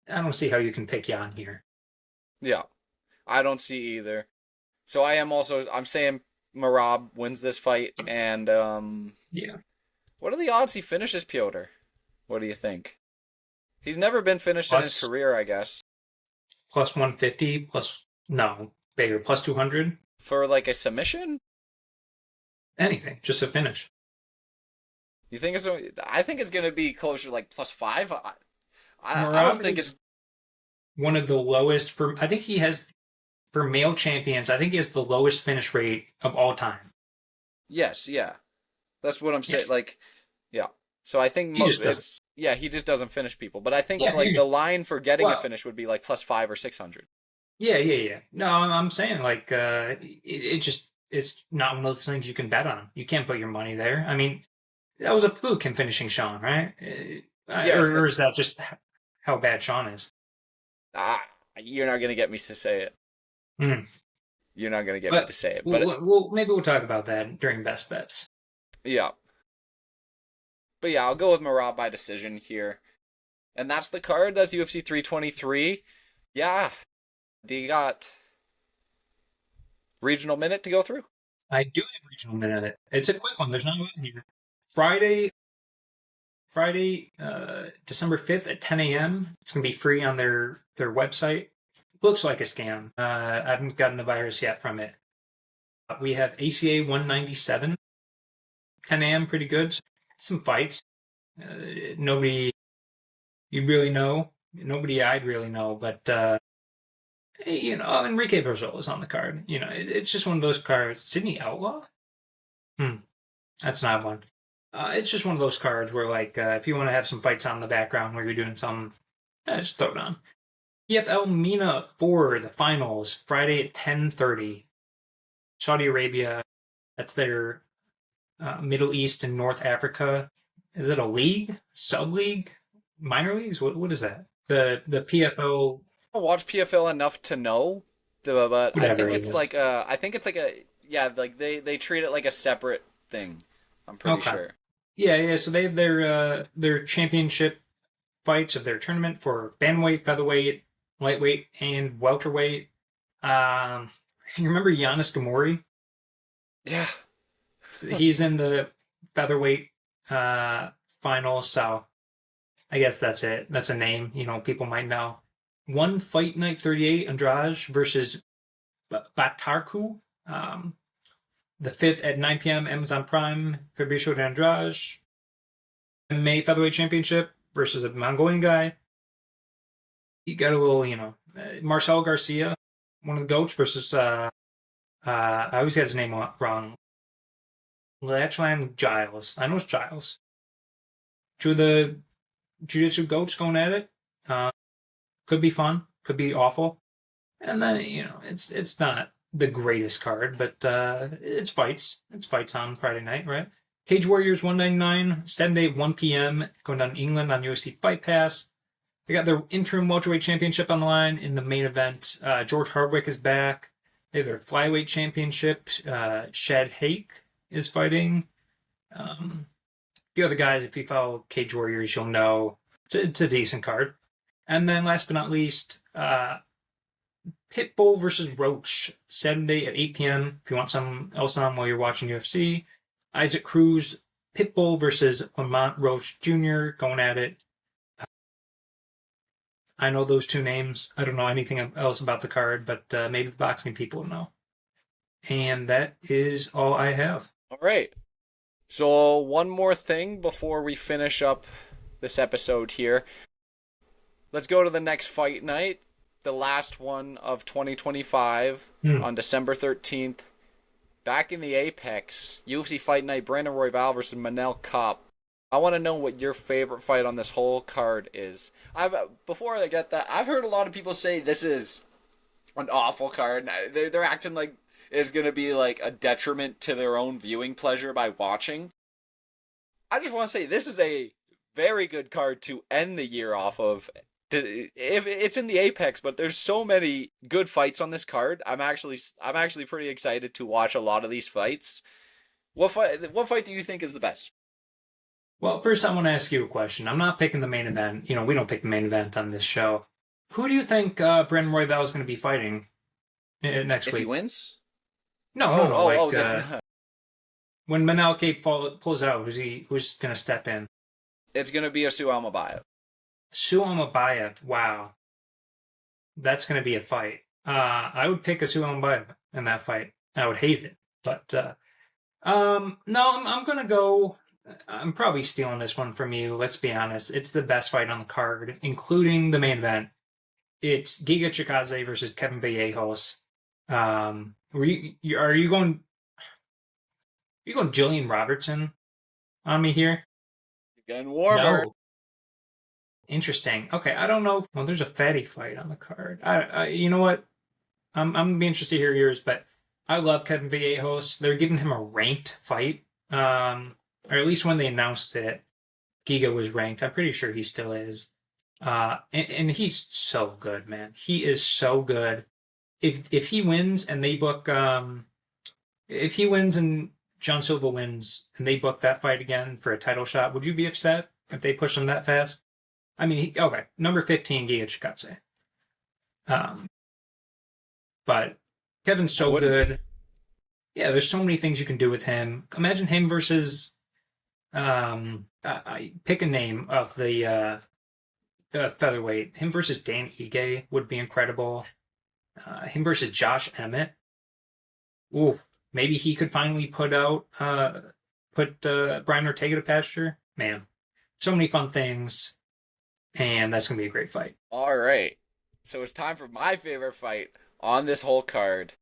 I don't see how you can pick Jan here. Yeah, I don't see either. So I'm saying Merab wins this fight, and Yeah. what are the odds he finishes Piotr? What do you think? He's never been finished in his Plus, career, I guess. plus 150, no, bigger, plus 200. For like a submission? Anything, just a finish. You think it's? I think it's gonna be closer, like +5. I don't Merab think is it's. one of the lowest I think he has, for male champions, I think he has the lowest finish rate of all time. Yes, yeah, that's what I'm Yeah. saying. Like, yeah. So I think He just doesn't. yeah, he just doesn't finish people. But I think Yeah, like the line for getting a well, finish would be like +5 or 600. yeah. No, I'm saying like it's not one of those things you can bet on. You can't put your money there. I mean, that was a fluke in finishing Sean, right? Yes, Or that's. is that just how bad Sean is? Ah, you're not gonna get me to say it. Mm. You're not gonna get me to But say it. But maybe we'll talk about that during best bets. yeah, but yeah, I'll go with Merab by decision here, and that's the card. That's UFC 323. Yeah, do you got regional minute to go through? I do have regional minute. It's a quick one. There's not a lot here. Friday, December 5th at 10 a.m. It's gonna be free on their website. Looks like a scam. I haven't gotten the virus yet from it. We have ACA 197, 10 a.m. Pretty good. Some fights. Nobody you really know. Nobody I'd really know, but Enrique Berzel is on the card. It's just one of those cards. Sydney Outlaw? That's not one. It's just one of those cards where, like, if you want to have some fights on the background where you're doing some, just throw it on. PFL MENA for the finals, Friday at 10:30. Saudi Arabia, that's their Middle East and North Africa. Is it a league? Sub-league? Minor leagues? What is that? The PFL, I don't watch PFL enough to know, but I whatever think it it's is. like like they treat it like a separate thing. I'm pretty Okay. sure. Yeah. So they have their championship fights of their tournament for bantamweight, featherweight, lightweight, and welterweight. You remember Giannis Gamori? Yeah. He's in the featherweight final, so I guess that's it. That's a name, people might know. One Fight Night 38, Andrade versus Batarku. The 5th at 9 p.m. Amazon Prime, Fabricio de Andrade. May Featherweight Championship versus a Mongolian guy. You got a little, Marcel Garcia, one of the GOATs versus, I always get his name wrong. Lachlan Giles. I know it's Giles. Two of the jiu-jitsu GOATs going at it. Could be fun. Could be awful. And then, it's not the greatest card, but it's fights. It's fights on Friday night, right? Cage Warriors 199, Saturday 1 p.m. going down in England on UFC Fight Pass. They got their interim welterweight championship on the line in the main event. George Hardwick is back. They have their flyweight championship. Shad Hake is fighting. The other guys, if you follow Cage Warriors, you'll know it's a decent card. And then last but not least, Pitbull versus Roach, Saturday at 8 p.m. If you want something else on while you're watching UFC, Isaac Cruz, Pitbull versus Lamont Roach Jr. going at it. I know those two names. I don't know anything else about the card, but maybe the boxing people know. And that is all I have. All right. So one more thing before we finish up this episode here. Let's go to the next fight night, the last one of 2025 on December 13th. Back in the Apex, UFC Fight Night, Brandon Royval versus Manel Kape. I want to know what your favorite fight on this whole card is. Before I get that, I've heard a lot of people say this is an awful card. They're acting like it's going to be like a detriment to their own viewing pleasure by watching. I just want to say this is a very good card to end the year off of. If it's in the Apex, but there's so many good fights on this card. I'm actually pretty excited to watch a lot of these fights. What fight do you think is the best? Well, first I want to ask you a question. I'm not picking the main event. You know, we don't pick the main event on this show. Who do you think Brandon Royval is going to be fighting next week? If he wins? No. When Manel Kape pulls out, who's going to step in? It's going to be a Sue Almabayev. Sue Almabayev. Wow, that's going to be a fight. I would pick a Sue Almabayev in that fight. I would hate it, but no, I'm going to go. I'm probably stealing this one from you. Let's be honest. It's the best fight on the card, including the main event. It's Giga Chikadze versus Kevin Vallejos. Are you going Jillian Robertson on me here? You're getting warmer. No. Interesting. Okay, I don't know. Well, there's a fatty fight on the card. You know what? I'm gonna be interested to hear yours, but I love Kevin Vallejos. They're giving him a ranked fight. Or at least when they announced it, Giga was ranked. I'm pretty sure he still is. And he's so good, man. He is so good. If he wins and they book, if he wins and John Silva wins and they book that fight again for a title shot, would you be upset if they push him that fast? I mean, okay, number 15, Giga Chikadze. But Kevin's so good. Yeah, there's so many things you can do with him. Imagine him versus. Pick a name of the featherweight. Him versus Dan Ige would be incredible. Him versus Josh Emmett. Ooh, maybe he could finally put Brian Ortega to pasture. Man, so many fun things, and that's gonna be a great fight. All right, so it's time for my favorite fight on this whole card.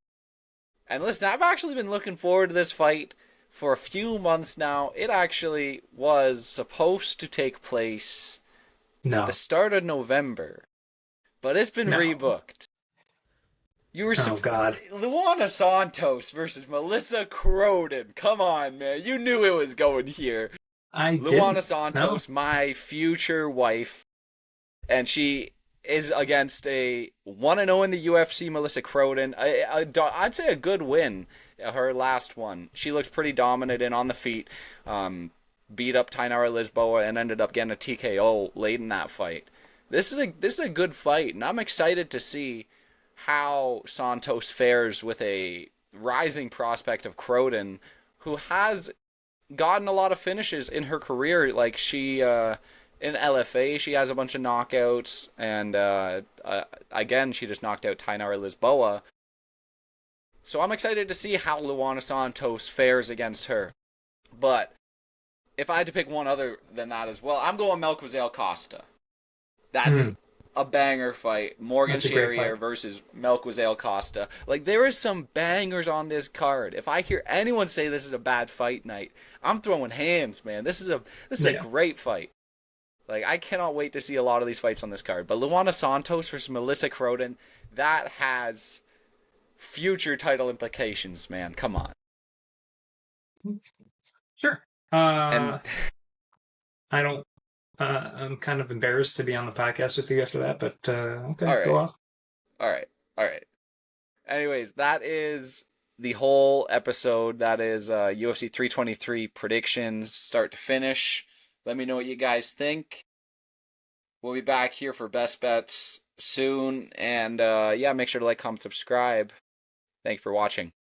And listen, I've actually been looking forward to this fight for a few months now. It actually was supposed to take place at the start of November, but it's been rebooked. Oh, God. Luana Santos versus Melissa Croden. Come on, man. You knew it was going here. Luana Santos, my future wife, and she is against a 1-0 in the UFC, Melissa Croden. I'd say a good win. Her last one. She looked pretty dominant and on the feet. Beat up Tainara Lisboa and ended up getting a TKO late in that fight. This is a good fight, and I'm excited to see how Santos fares with a rising prospect of Croden, who has gotten a lot of finishes in her career. Like in LFA, she has a bunch of knockouts, and again, she just knocked out Tainara Lisboa. So I'm excited to see how Luana Santos fares against her. But if I had to pick one other than that as well, I'm going Melquizael Costa. That's a banger fight. Morgan Charrier versus Melquizael Costa. Like, there is some bangers on this card. If I hear anyone say this is a bad fight night, I'm throwing hands, man. This is a great fight. Like, I cannot wait to see a lot of these fights on this card. But Luana Santos versus Melissa Croden, that has future title implications, man. Come on. Sure. I don't. I'm kind of embarrassed to be on the podcast with you after that, but okay, go off. All right. Anyways, that is the whole episode. That is UFC 323 predictions, start to finish. Let me know what you guys think. We'll be back here for best bets soon. And yeah, make sure to like, comment, subscribe. Thank you for watching.